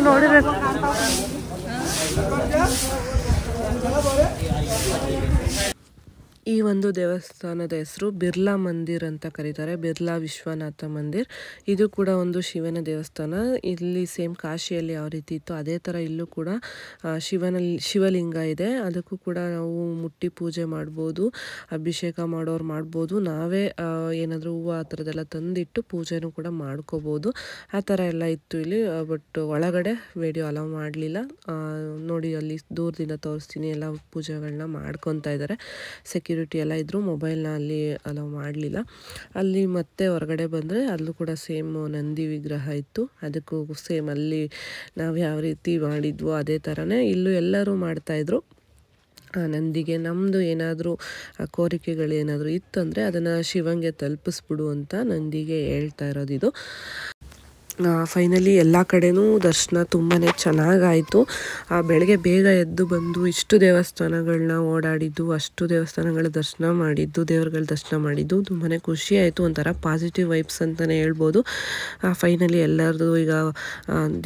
Speaker 1: ನೋಡಿರ್ಬೇಕು. ಈ ಒಂದು ದೇವಸ್ಥಾನದ ಹೆಸರು ಬಿರ್ಲಾ ಮಂದಿರ್ ಅಂತ ಕರೀತಾರೆ, ಬಿರ್ಲಾ ವಿಶ್ವನಾಥ ಮಂದಿರ್. ಇದು ಕೂಡ ಒಂದು ಶಿವನ ದೇವಸ್ಥಾನ. ಇಲ್ಲಿ ಸೇಮ್ ಕಾಶಿಯಲ್ಲಿ ಯಾವ ರೀತಿ ಇತ್ತು ಅದೇ ಥರ ಇಲ್ಲೂ ಕೂಡ ಶಿವಲಿಂಗ ಇದೆ. ಅದಕ್ಕೂ ಕೂಡ ನಾವು ಮುಟ್ಟಿ ಪೂಜೆ ಮಾಡ್ಬೋದು, ಅಭಿಷೇಕ ಮಾಡೋರು ಮಾಡ್ಬೋದು, ನಾವೇ ಏನಾದರೂ ಹೂವು ಆ ಥರದ್ದೆಲ್ಲ ತಂದಿಟ್ಟು ಪೂಜೆನೂ ಕೂಡ ಮಾಡ್ಕೋಬೋದು. ಆ ಥರ ಎಲ್ಲ ಇತ್ತು ಇಲ್ಲಿ. ಬಟ್ ಒಳಗಡೆ ವಿಡಿಯೋ ಅಲೌ ಮಾಡಲಿಲ್ಲ. ನೋಡಿ ಅಲ್ಲಿ ದೂರದಿಂದ ತೋರಿಸ್ತೀನಿ, ಎಲ್ಲ ಪೂಜೆಗಳನ್ನ ಮಾಡ್ಕೊತಾ ಇದ್ದಾರೆ. ಸೆಕ್ಯೂರಿಟಿ ಎಲ್ಲ ಇದ್ದರು, ಮೊಬೈಲ್ನ ಅಲ್ಲಿ ಅಲೌ ಮಾಡಲಿಲ್ಲ. ಅಲ್ಲಿ ಮತ್ತೆ ಹೊರಗಡೆ ಬಂದರೆ ಅಲ್ಲೂ ಕೂಡ ಸೇಮ್ ನಂದಿ ವಿಗ್ರಹ ಇತ್ತು. ಅದಕ್ಕೂ ಸೇಮ್ ಅಲ್ಲಿ ನಾವು ಯಾವ ರೀತಿ ಮಾಡಿದ್ವೋ ಅದೇ ಥರನೇ ಇಲ್ಲೂ ಎಲ್ಲರೂ ಮಾಡ್ತಾಯಿದ್ರು. ನಂದಿಗೆ ನಮ್ಮದು ಏನಾದರೂ ಕೋರಿಕೆಗಳೇನಾದರೂ ಇತ್ತಂದರೆ ಅದನ್ನು ಶಿವಂಗೆ ತಲುಪಿಸ್ಬಿಡು ಅಂತ ನಂದಿಗೆ ಹೇಳ್ತಾ ಇರೋದಿದು. ಫೈನಲಿ ಎಲ್ಲ ಕಡೆನೂ ದರ್ಶನ ತುಂಬಾ ಚೆನ್ನಾಗಾಯಿತು. ಬೆಳಗ್ಗೆ ಬೇಗ ಎದ್ದು ಬಂದು ಇಷ್ಟು ದೇವಸ್ಥಾನಗಳನ್ನ ಓಡಾಡಿದ್ದು, ಅಷ್ಟು ದೇವಸ್ಥಾನಗಳ ದರ್ಶನ ಮಾಡಿದ್ದು, ದೇವ್ರಗಳ ದರ್ಶನ ಮಾಡಿದ್ದು ತುಂಬಾ ಖುಷಿ ಆಯಿತು. ಒಂಥರ ಪಾಸಿಟಿವ್ ವೈಬ್ಸ್ ಅಂತಲೇ ಹೇಳ್ಬೋದು. ಫೈನಲಿ ಎಲ್ಲರದು ಈಗ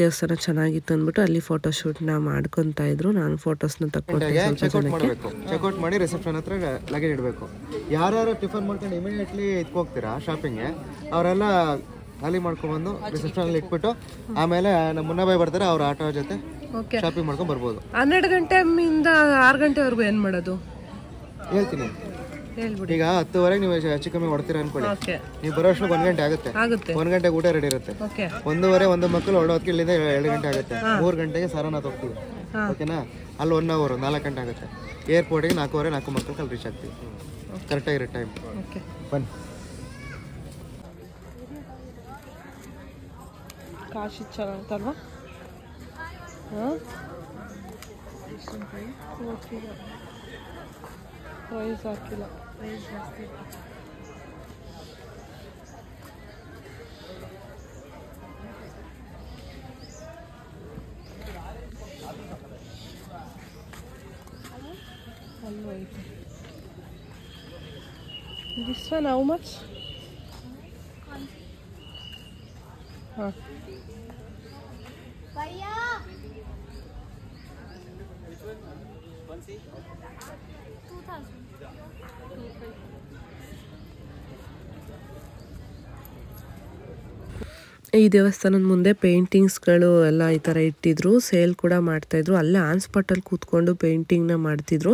Speaker 1: ದೇವಸ್ಥಾನ ಚೆನ್ನಾಗಿತ್ತು ಅಂದ್ಬಿಟ್ಟು ಅಲ್ಲಿ ಫೋಟೋಶೂಟ್ನ ಮಾಡ್ಕೊತಾ ಇದ್ರು. ನಾನು ಫೋಟೋಸ್ನ ತಕ್ಕೊಟ್ಟೆ.
Speaker 6: ಚೆಕ್ಔಟ್ ಮಾಡಿ ರಿಸೆಪ್ಷನ್ ಹತ್ರ ಲಗೇಜ್ ಇಡಬೇಕು. ಯಾರ್ಯಾರು ಟಿಫನ್ ಮಾಡ್ಕೊಂಡು ಇಮಿಡಿಯೇಟ್ಲಿ ಹೋಗ್ತೀರಾ ಶಾಪಿಂಗ್ಗೆ, ಅವರೆಲ್ಲ ಖಾಲಿ ಮಾಡ್ಕೊಂಡ್ಬಂದು ರಿಸೆಪ್ಷನ್ ಇಟ್ಬಿಟ್ಟು ಆಮೇಲೆ ನಮ್ಮ ಮುನ್ನಬಾಯಿ ಬರ್ತಾರೆ, ಅವ್ರ ಆಟೋ ಜೊತೆ ಶಾಪಿಂಗ್ ಮಾಡ್ಕೊಂಡು ಬರ್ಬೋದು.
Speaker 1: 12 ಗಂಟೆಯಿಂದ 6 ಗಂಟೆವರೆಗೂ ಏನು ಮಾಡೋದು
Speaker 6: ಹೇಳ್ತೀನಿ. ಈಗ 10:30 ನೀವು ಹೆಚ್ಚು ಕಮ್ಮಿ ಹೊಡ್ತೀರಾ ಅನ್ಕೊಳ್ಳಿ, ನೀವು ಬರೋ ಅಷ್ಟು 1 ಗಂಟೆ ಆಗುತ್ತೆ. 1 ಗಂಟೆಗೆ ಊಟ ರೆಡಿ ಇರುತ್ತೆ. 1:30 ಒಂದು ಮಕ್ಕಳು ಹೊಡೋದಕ್ಕೆ ಇಲ್ಲಿಂದ 2 ಗಂಟೆ ಆಗುತ್ತೆ. 3 ಗಂಟೆಗೆ ಸಾರನಾಥ್ ಹೋಗ್ತೀವಿ, ಓಕೆನಾ? ಅಲ್ಲಿ 1 ಅವರ್ 4 ಗಂಟೆ ಆಗುತ್ತೆ. ಏರ್ಪೋರ್ಟಿಗೆ 4:15 ಮಕ್ಕಳು ಅಲ್ಲಿ ರೀಚ್ ಆಗ್ತೀವಿ. ಕರೆಕ್ಟಾಗಿರೋ ಟೈಮ್. ಬನ್ನಿ.
Speaker 1: ಕಾಶಿ ಚೆನ್ನಾಗಿತ್ತಲ್ವಾ? ಹಾಂ, ಪ್ರೈಸ್ ಹಾಕಿಲ್ಲ. This one how much? Huh. ಈ ದೇವಸ್ಥಾನದ ಮುಂದೆ ಪೇಂಟಿಂಗ್ಸ್ಗಳು ಎಲ್ಲ ಈ ಥರ ಇಟ್ಟಿದ್ರು, ಸೇಲ್ ಕೂಡ ಮಾಡ್ತಾಯಿದ್ರು. ಅಲ್ಲೇ ಆನ್ ಸ್ಪಾಟಲ್ಲಿ ಕೂತ್ಕೊಂಡು ಪೇಂಟಿಂಗ್ನ ಮಾಡ್ತಿದ್ರು.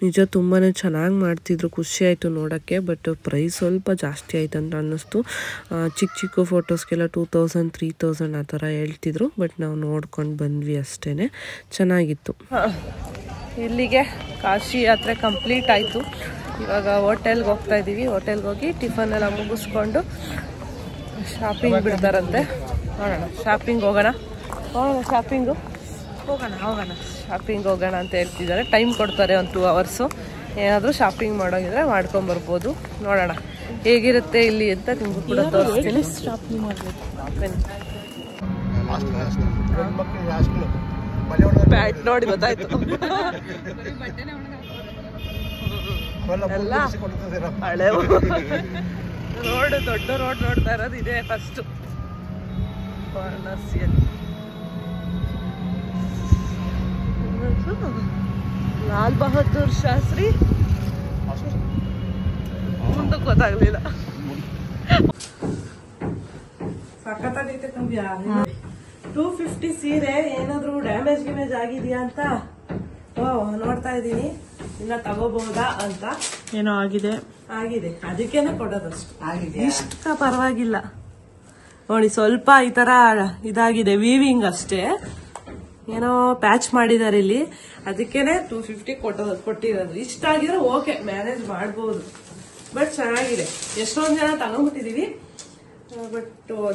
Speaker 1: ನಿಜ ತುಂಬಾ ಚೆನ್ನಾಗಿ ಮಾಡ್ತಿದ್ರು, ಖುಷಿ ಆಯಿತು ನೋಡೋಕ್ಕೆ. ಬಟ್ ಪ್ರೈಸ್ ಸ್ವಲ್ಪ ಜಾಸ್ತಿ ಆಯ್ತು ಅಂತ ಅನ್ನಿಸ್ತು. ಚಿಕ್ಕ ಚಿಕ್ಕ ಫೋಟೋಸ್ಗೆಲ್ಲ 2000 3000 ಆ ಥರ ಹೇಳ್ತಿದ್ರು. ಬಟ್ ನಾವು ನೋಡ್ಕೊಂಡು ಬಂದ್ವಿ ಅಷ್ಟೇ, ಚೆನ್ನಾಗಿತ್ತು. ಇಲ್ಲಿಗೆ ಕಾಶಿ ಯಾತ್ರೆ ಕಂಪ್ಲೀಟ್ ಆಯಿತು. ಇವಾಗ ಹೋಟೆಲ್ಗೆ ಹೋಗ್ತಾ ಇದ್ದೀವಿ. ಹೋಟೆಲ್ಗೆ ಹೋಗಿ ಟಿಫನ್ ಎಲ್ಲ ಮುಗಿಸ್ಕೊಂಡು ಶಾಪಿಂಗ್ ಬಿಡ್ತಾರಂತೆ. ನೋಡೋಣ, ಶಾಪಿಂಗ್ ಹೋಗೋಣ ಶಾಪಿಂಗ್ ಹೋಗೋಣ ಅಂತ ಹೇಳ್ತಿದ್ದಾರೆ. ಟೈಮ್ ಕೊಡ್ತಾರೆ, ಒಂದು 2 ಅವರ್ಸು. ಏನಾದರೂ ಶಾಪಿಂಗ್ ಮಾಡೋಂಗಿದ್ರೆ ಮಾಡ್ಕೊಂಬರ್ಬೋದು. ನೋಡೋಣ ಹೇಗಿರುತ್ತೆ ಇಲ್ಲಿ ಅಂತ ನಿಮಗೂ ಕೂಡ ತೋರಿಸ್ತೀನಿ. ಶಾಪಿಂಗ್ ಮಾಡಬೇಕು. ಬ್ಯಾಟ್ ನೋಡಿ ಗೊತ್ತಾಯ್ತು. ಎಲ್ಲ ಹಳೆ ರೋಡ್, ದೊಡ್ಡ ರೋಡ್ ನೋಡ್ತಾ ಇರೋದು ಇದೆ ಫಸ್ಟ್ ವಾರಣಾಸಿಯಲ್ಲಿ. ಲಾಲ್ ಬಹದ್ದೂರ್ ಶಾಸ್ತ್ರಿ ಮುಂದಕ್ಕೆ ಗೊತ್ತಾಗ್ಲಿಲ್ಲ. ಸಖತ್ತಾಗೈತೆ ಕಂಬ್ಯಾ. 250 ಸೀರೆ ಏನಾದ್ರು ಡ್ಯಾಮೇಜ್ ಗಿಮೇಜ್ ಆಗಿದ್ಯಾ ಅಂತ ನೋಡ್ತಾ ಇದ್ದೀನಿ. ಇನ್ನ ತಗೋಬಹುದಾ ಅಂತ. ಏನೋ ಆಗಿದೆ ಅದಕ್ಕೇನೆ ಕೊಡೋದಷ್ಟು. ಇಷ್ಟ ಪರವಾಗಿಲ್ಲ ನೋಡಿ, ಸ್ವಲ್ಪ ಈ ತರ ಇದಾಗಿದೆ, ವೀವಿಂಗ್ ಅಷ್ಟೇ. ಏನೋ ಪ್ಯಾಚ್ ಮಾಡಿದಾರೆ ಇಲ್ಲಿ, ಅದಕ್ಕೇನೆ 250 ಕೊಟ್ಟಿರೋದು. ಇಷ್ಟ ಆಗಿದ್ರೆ ಓಕೆ, ಮ್ಯಾನೇಜ್ ಮಾಡ್ಬೋದು. ಬಟ್ ಚೆನ್ನಾಗಿದೆ. ಎಷ್ಟೊಂದ್ ಜನ ತಗೊಂಡ್ಬಿಟ್ಟಿದೀವಿ, ಬಟ್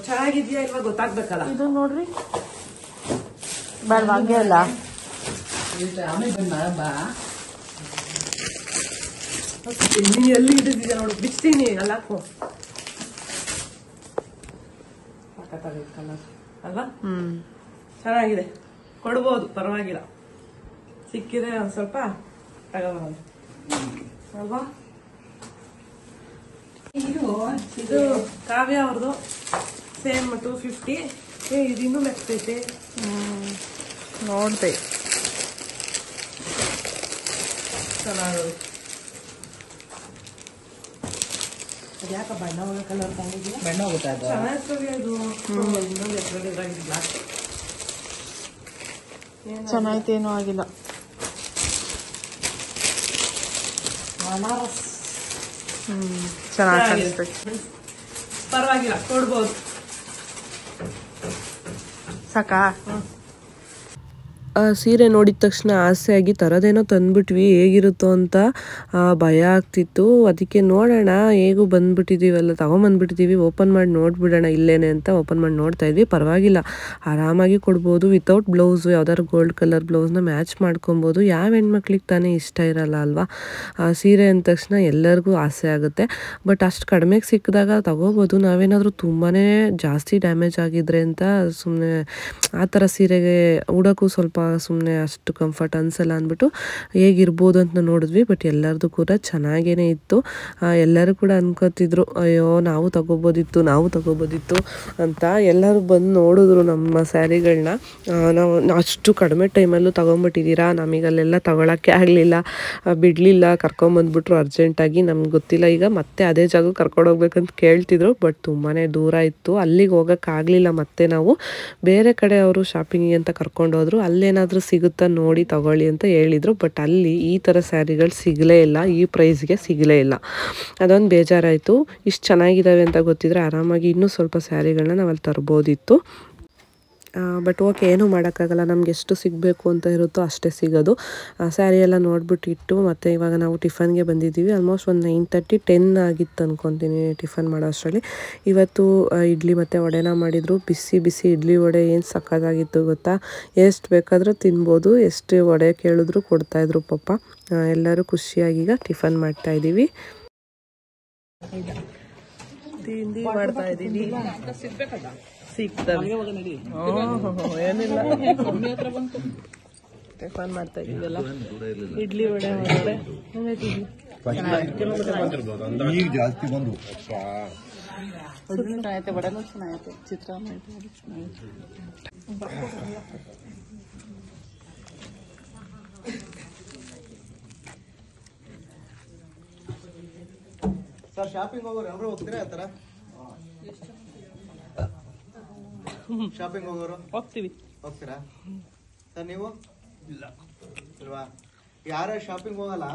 Speaker 1: ಚೆನ್ನಾಗಿದ್ಯಾ ಇಲ್ವಾ ಗೊತ್ತಾಗ್ಬೇಕಲ್ಲ. ಇದು ನೋಡ್ರಿ, ಹಂಗೆ ಅಲ್ಲ. ಎಲ್ಲಿ ಹಿಡಿದಿದ್ಯಾ ನೋಡು, ಬಿಡ್ತೀನಿ ಅಲ್ಲಾಕು. ಅಲ್ವಾ? ಚೆನ್ನಾಗಿದೆ, ಕೊಡ್ಬೋದು, ಪರವಾಗಿಲ್ಲ. ಸಿಕ್ಕಿದ್ರೆ ಒಂದ್ ಸ್ವಲ್ಪ ತಗೋಬೋದು. ಅಲ್ವಾ? ಇದು ಕಾವ್ಯ ಅವ್ರದ್ದು ಸೇಮ್ 250. ಇದು ಇನ್ನೂ ಮೆಚ್ಚೈತೆ ನೋಡ್ತೆ ಚೆನ್ನಾಗಿ. ಅದ್ಯಾಕ ಬಣ್ಣ ಹೋಗೋ ಕಲರ್ ತಗೊಂಡಿದ್ಯಾ?
Speaker 6: ಬಣ್ಣ ಹೋಗುತ್ತಾ ಅದು?
Speaker 1: ಚೆನ್ನಾಗಿ ಅದು ಇನ್ನೊಂದು ಎತ್ತರದಿಲ್ಲ.
Speaker 9: ಚೆನ್ನಾಯ್ತೇನೂ ಆಗಿಲ್ಲ. ಚೆನ್ನಾಗಿ ಕಾಣಿಸ್ಬೇಕು.
Speaker 1: ಪರವಾಗಿಲ್ಲ, ಕೊಡ್ಬೋದು.
Speaker 9: ಸಾಕಾ?
Speaker 4: ಸೀರೆ ನೋಡಿದ ತಕ್ಷಣ ಆಸೆಯಾಗಿ ತರದೇನೋ ತಂದ್ಬಿಟ್ವಿ, ಹೇಗಿರುತ್ತೋ ಅಂತ ಭಯ ಆಗ್ತಿತ್ತು. ಅದಕ್ಕೆ ನೋಡೋಣ, ಹೇಗೂ ಬಂದ್ಬಿಟ್ಟಿದ್ದೀವಲ್ಲ, ತಗೊಂಬಂದ್ಬಿಟ್ಟಿದ್ದೀವಿ, ಓಪನ್ ಮಾಡಿ ನೋಡ್ಬಿಡೋಣ ಇಲ್ಲೇನೆ ಅಂತ ಓಪನ್ ಮಾಡಿ ನೋಡ್ತಾ ಇದ್ವಿ. ಪರವಾಗಿಲ್ಲ, ಆರಾಮಾಗಿ ಕೊಡ್ಬೋದು. ವಿತೌಟ್ ಬ್ಲೌಸು ಯಾವ್ದಾದ್ರು ಗೋಲ್ಡ್ ಕಲರ್ ಬ್ಲೌಸ್ನ ಮ್ಯಾಚ್ ಮಾಡ್ಕೊಬೋದು. ಯಾವ ಹೆಣ್ಮಕ್ಳಿಗೆ ತಾನೇ ಇಷ್ಟ ಇರಲ್ಲ ಅಲ್ವಾ? ಸೀರೆ ಅಂದ ತಕ್ಷಣ ಎಲ್ಲರಿಗೂ ಆಸೆ ಆಗುತ್ತೆ. ಬಟ್ ಅಷ್ಟು ಕಡಿಮೆಗೆ ಸಿಕ್ಕಿದಾಗ ತಗೋಬೋದು. ನಾವೇನಾದರೂ ತುಂಬಾ ಜಾಸ್ತಿ ಡ್ಯಾಮೇಜ್ ಆಗಿದ್ರೆ ಅಂತ ಸುಮ್ಮನೆ ಆ ಥರ ಸೀರೆಗೆ ಉಡೋಕ್ಕೂ ಸ್ವಲ್ಪ ಸುಮ್ಮನೆ ಅಷ್ಟು ಕಂಫರ್ಟ್ ಅನ್ಸಲ್ಲ ಅಂದ್ಬಿಟ್ಟು ಹೇಗಿರ್ಬೋದು ಅಂತ ನೋಡಿದ್ವಿ. ಬಟ್ ಎಲ್ಲರದು ಕೂಡ ಚೆನ್ನಾಗೇನೆ ಇತ್ತು. ಎಲ್ಲರೂ ಕೂಡ ಅನ್ಕೋತಿದ್ರು, ಅಯ್ಯೋ ನಾವು ತಗೋಬೋದಿತ್ತು ಅಂತ. ಎಲ್ಲರೂ ಬಂದು ನೋಡಿದ್ರು ನಮ್ಮ ಸ್ಯಾರಿಗಳನ್ನ. ನಾವು ಅಷ್ಟು ಕಡಿಮೆ ಟೈಮಲ್ಲೂ ತೊಗೊಂಬಿಟ್ಟಿದ್ದೀರಾ, ನಮಗಲ್ಲೆಲ್ಲ ತೊಗೊಳಕ್ಕೆ ಆಗಲಿಲ್ಲ, ಬಿಡಲಿಲ್ಲ, ಕರ್ಕೊಂಬಂದ್ಬಿಟ್ರು ಅರ್ಜೆಂಟಾಗಿ. ನಮ್ಗೆ ಗೊತ್ತಿಲ್ಲ, ಈಗ ಮತ್ತೆ ಅದೇ ಜಾಗ ಕರ್ಕೊಂಡೋಗ್ಬೇಕಂತ ಕೇಳ್ತಿದ್ರು. ಬಟ್ ತುಂಬಾ ದೂರ ಇತ್ತು, ಅಲ್ಲಿಗೆ ಹೋಗೋಕ್ಕಾಗಲಿಲ್ಲ. ಮತ್ತೆ ನಾವು ಬೇರೆ ಕಡೆ ಅವರು ಶಾಪಿಂಗಿಗೆ ಅಂತ ಕರ್ಕೊಂಡೋದ್ರು. ಅಲ್ಲೇನಾದರೂ ಸಿಗುತ್ತಾ ನೋಡಿ ತಗೊಳ್ಳಿ ಅಂತ ಹೇಳಿದರು. ಬಟ್ ಅಲ್ಲಿ ಈ ಥರ ಸ್ಯಾರಿಗಳು ಸಿಗಲೇ ಇಲ್ಲ, ಈ ಪ್ರೈಸ್ಗೆ ಸಿಗಲೇ ಇಲ್ಲ. ಅದೊಂದು ಬೇಜಾರಾಯಿತು. ಇಷ್ಟು ಚೆನ್ನಾಗಿದ್ದಾವೆ ಅಂತ ಗೊತ್ತಿದ್ರೆ ಆರಾಮಾಗಿ ಇನ್ನೂ ಸ್ವಲ್ಪ ಸ್ಯಾರಿಗಳನ್ನ ನಾವಲ್ಲಿ ತರ್ಬೋದಿತ್ತು. ಬಟ್ ಓಕೆ, ಏನೂ ಮಾಡೋಕ್ಕಾಗಲ್ಲ. ನಮ್ಗೆ ಎಷ್ಟು ಸಿಗಬೇಕು ಅಂತ ಇರುತ್ತೋ ಅಷ್ಟೇ ಸಿಗೋದು. ಸ್ಯಾರಿ ಎಲ್ಲ ನೋಡ್ಬಿಟ್ಟು ಇಟ್ಟು ಮತ್ತು ಇವಾಗ ನಾವು ಟಿಫನ್ಗೆ ಬಂದಿದ್ದೀವಿ. ಆಲ್ಮೋಸ್ಟ್ ಒಂದು 9:30, 10 ಆಗಿತ್ತು ಅಂದ್ಕೊತೀನಿ ಟಿಫನ್ ಮಾಡೋ ಅಷ್ಟರಲ್ಲಿ. ಇವತ್ತು ಇಡ್ಲಿ ಮತ್ತು ವಡೆನ ಮಾಡಿದರು. ಬಿಸಿ ಬಿಸಿ ಇಡ್ಲಿ ವಡೆ ಏನು ಸಕ್ಕತ್ತಾಗಿತ್ತು ಗೊತ್ತಾ? ಎಷ್ಟು ಬೇಕಾದರೂ ತಿನ್ಬೋದು, ಎಷ್ಟು ವಡೆ ಕೇಳಿದ್ರು ಕೊಡ್ತಾಯಿದ್ರು ಪಾಪ. ಎಲ್ಲರೂ ಖುಷಿಯಾಗೀಗ ಟಿಫನ್ ಮಾಡ್ತಾಯಿದ್ದೀವಿ. ತಿಂಡಿ ಮಾಡ್ತಾಯಿದ್ದೀವಿ. ಸಿಗ್ತವೆ ಏನಿಲ್ಲ, ಟಿಫನ್ ಮಾಡ್ತಾ ಇದ್ದೀವಲ್ಲ. ಇಡ್ಲಿ ವಡೆ
Speaker 8: ಈಗ ಜಾಸ್ತಿ ಬಂದು
Speaker 9: ಚೆನ್ನಾಗೈತೆ, ವಡೆನೂ ಚೆನ್ನಾಗೈತೆ, ಚಿತ್ರಾನ್ನ ಚೆನ್ನಾಗೈತೆ.
Speaker 6: ಸರ್ ಶಾಪಿಂಗ್ ಹೋಗೋರು ಎಲ್ಲರೂ ಹೋಗ್ತೀರಾ? ಆ ಥರ ಶಾಪಿಂಗ್ ಹೋಗೋರು ಹೋಗ್ತೀರಾ ಸರ್? ನೀವು ಇಲ್ವಾ? ಯಾರ್ಯಾರು ಶಾಪಿಂಗ್ ಹೋಗಲ್ಲ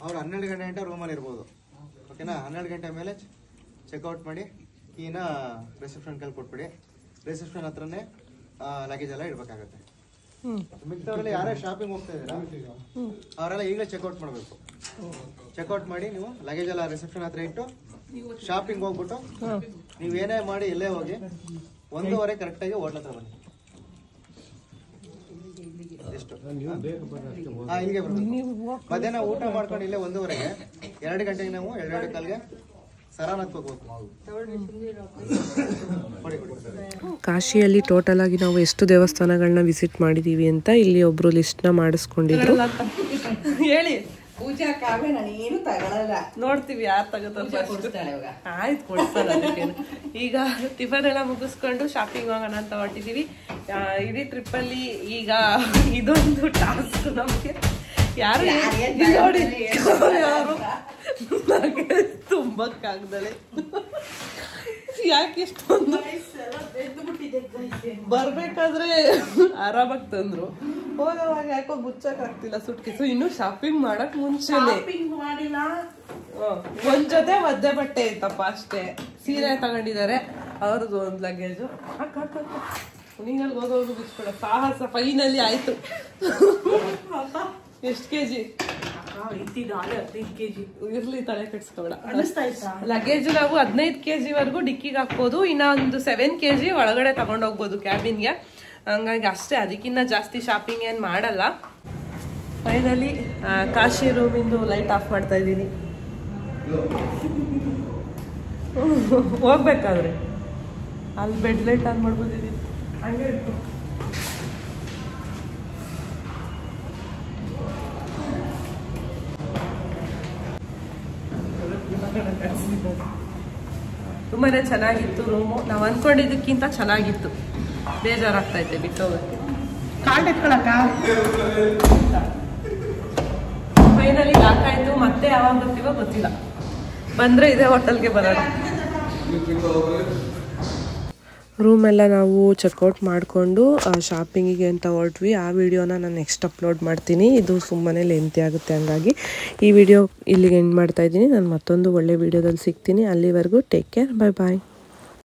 Speaker 6: ಅವ್ರು 12 ಗಂಟೆ ಗಂಟೆ ರೂಮಲ್ಲಿ ಇರ್ಬೋದು. ಓಕೆನಾ? 12 ಗಂಟೆ ಮೇಲೆ ಚೆಕ್ಔಟ್ ಮಾಡಿ ಕೀನ ರಿಸೆಪ್ಷನ್ ಕೈಲಿ ಕೊಟ್ಬಿಡಿ. ರಿಸೆಪ್ಷನ್ ಹತ್ರನೇ ಲಗೇಜ್ ಎಲ್ಲ ಇಡ್ಬೇಕಾಗತ್ತೆ. ಮಿಕ್ತವರೆಲ್ಲ ಯಾರ್ಯಾರು ಶಾಪಿಂಗ್ ಹೋಗ್ತಾ ಇದ್ದೀರಾ ಅವರೆಲ್ಲ ಈಗಲೇ ಚೆಕ್ಔಟ್ ಮಾಡಬೇಕು. ಚೆಕ್ಔಟ್ ಮಾಡಿ ನೀವು ಲಗೇಜ್ ಎಲ್ಲ ರಿಸೆಪ್ಷನ್ ಹತ್ರ ಇಟ್ಟು ಶಾಪಿಂಗ್ ಹೋಗ್ಬಿಟ್ಟು ನೀವೇನೇ ಮಾಡಿ ಎಲ್ಲೇ ಹೋಗಿ 1:15 ಕರೆಕ್ಟಾಗಿ ಹೋಟ್ಲ್ ಹತ್ರ ಬನ್ನಿ. ಎಷ್ಟು? ಇಲ್ಲಿಗೆ ಬರ್ಬೇಕು. ಮಧ್ಯಾಹ್ನ ಊಟ ಮಾಡ್ಕೊಂಡು ಇಲ್ಲೇ 1:15ಗೆ 2 ಗಂಟೆಗೆ ನಾವು 2 ಕಾಲ್ಗೆ ಸರಾನಕ್ಕೆ ಹೋಗ್ಬೇಕು.
Speaker 4: ಕಾಶಿಯಲ್ಲಿ ಟೋಟಲ್ ಆಗಿ ನಾವು ಎಷ್ಟು ದೇವಸ್ಥಾನಗಳನ್ನ ವಿಸಿಟ್ ಮಾಡಿದ್ದೀವಿ ಅಂತ ಇಲ್ಲಿ ಒಬ್ರು ಲಿಸ್ಟ್ನ ಮಾಡಿಸ್ಕೊಂಡಿದ್ರು.
Speaker 1: ಹೇಳಿ
Speaker 2: ಪೂಜಾ ಕಾವ್ಯ ನಾನು ಏನು ತಗೊಳಲ್ಲ,
Speaker 1: ನೋಡ್ತೀವಿ ಯಾರು ತಗೋತಾರೆ. ಆಯ್ತು, ಕೊಡ್ತಾರೆ. ಅದಕ್ಕೆ ಈಗ ಟಿಫನ್ ಎಲ್ಲ ಮುಗಿಸ್ಕೊಂಡು ಶಾಪಿಂಗ್ ಹೋಗೋಣ ಅಂತ ಹೊರಟಿದ್ದೀವಿ. ಇಡೀ ಟ್ರಿಪ್ಪಲ್ಲಿ ಈಗ ಇದೊಂದು ಟಾಸ್ಕ್ ನಮಗೆ. ಯಾರು ನೋಡಿ ಯಾರು ತುಂಬಕ್ಕಾಗ್ದಲೆ ಯಾಕೆ ಇಷ್ಟೊಂದು ಬರ್ಬೇಕಾದ್ರೆ ಆರಾಮಾಗಿ ತಂದ್ರು, ಹೋಗೋವಾಗ ಯಾಕೋ ಮುಚ್ಚಕ್ ಆಗ್ತಿಲ್ಲ ಸುಟ್ಕೇಸು. ಇನ್ನು ಶಾಪಿಂಗ್ ಮಾಡಕ್ ಮುಂಚೆನೆ ಒಂದ್ ಜೊತೆ ಒದ್ದೆ ಬಟ್ಟೆ ಇತ್ತಪ್ಪ ಅಷ್ಟೇ. ಸೀರೆ ತಗೊಂಡಿದ್ದಾರೆ, ಅವ್ರದ್ದು ಒಂದ್ ಲಗೇಜು. ನೀನಲ್ಲಿ ಹೋಗೋದು ಬಿಸ್ಕೊಡ ಸಾಹಸ ಫೈನಲಿ ಆಯ್ತು. ಎಷ್ಟು ಕೆಜಿ ಇರ್ಲಿ, ತಲೆ ಕೆಡ್ಸ್ಕೊಬೇಡ. ಲಗೇಜ್ ನಾವು 15 kg ವರೆಗೂ ಡಿಕ್ಕಿಗೆ ಹಾಕ್ಬೋದು. ಇನ್ನ ಒಂದು 7 kg ಒಳಗಡೆ ತಗೊಂಡೋಗ್ಬೋದು ಕ್ಯಾಬಿನ್ಗೆ. ಹಂಗಾಗಿ ಅಷ್ಟೇ, ಅದಕ್ಕಿಂತ ಜಾಸ್ತಿ ಶಾಪಿಂಗ್ ಏನು ಮಾಡಲ್ಲ. ಫೈನಲಿ ಕಾಶಿ ರೂಮಿಂದು ಲೈಟ್ ಆಫ್ ಮಾಡ್ತಾ ಇದ್ದೀನಿ. ಹೋಗ್ಬೇಕಾದ್ರೆ ಅಲ್ಲಿ ಬೆಡ್ ಲೈಟ್ ಆನ್ ಮಾಡ್ಬೋದಿದ್ದೀನಿ. ಹಂಗೆ ತುಂಬಾ ಚೆನ್ನಾಗಿತ್ತು ರೂಮು. ನಾವು ಅಂದ್ಕೊಂಡಿದ್ದಕ್ಕಿಂತ ಚೆನ್ನಾಗಿತ್ತು. ಬೇಜಾರಾಗ್ತೈತೆ ಬಿಟ್ಟೋಗಕ್ಕೆ.
Speaker 9: ಕಾರ್ಡ್ ಎತ್ಕೊಳಕ್ಕ
Speaker 1: ಫೈನಲಿ ಲಾಕಾಯ್ತು. ಮತ್ತೆ ಯಾವಾಗ ಬರ್ತೀವೋ ಗೊತ್ತಿಲ್ಲ. ಬಂದರೆ ಇದೇ ಹೋಟೆಲ್ಗೆ ಬರೋಣ. ರೂಮೆಲ್ಲ ನಾವು ಚೆಕ್ಔಟ್ ಮಾಡಿಕೊಂಡು ಶಾಪಿಂಗಿಗೆ ಅಂತ ಹೊರಟ್ವಿ. ಆ ವಿಡಿಯೋನ ನಾನು ನೆಕ್ಸ್ಟ್ ಅಪ್ಲೋಡ್ ಮಾಡ್ತೀನಿ. ಇದು ಸುಮ್ಮನೆ ಲೆಂತಿ ಆಗುತ್ತೆ, ಹಂಗಾಗಿ ಈ ವಿಡಿಯೋ ಇಲ್ಲಿಗೆ ಎಂಡ್ ಮಾಡ್ತಾಯಿದ್ದೀನಿ. ನಾನು ಮತ್ತೊಂದು ಒಳ್ಳೆ ವಿಡಿಯೋದಲ್ಲಿ ಸಿಗ್ತೀನಿ. ಅಲ್ಲಿವರೆಗೂ ಟೇಕ್ ಕೇರ್, ಬಾಯ್ ಬಾಯ್.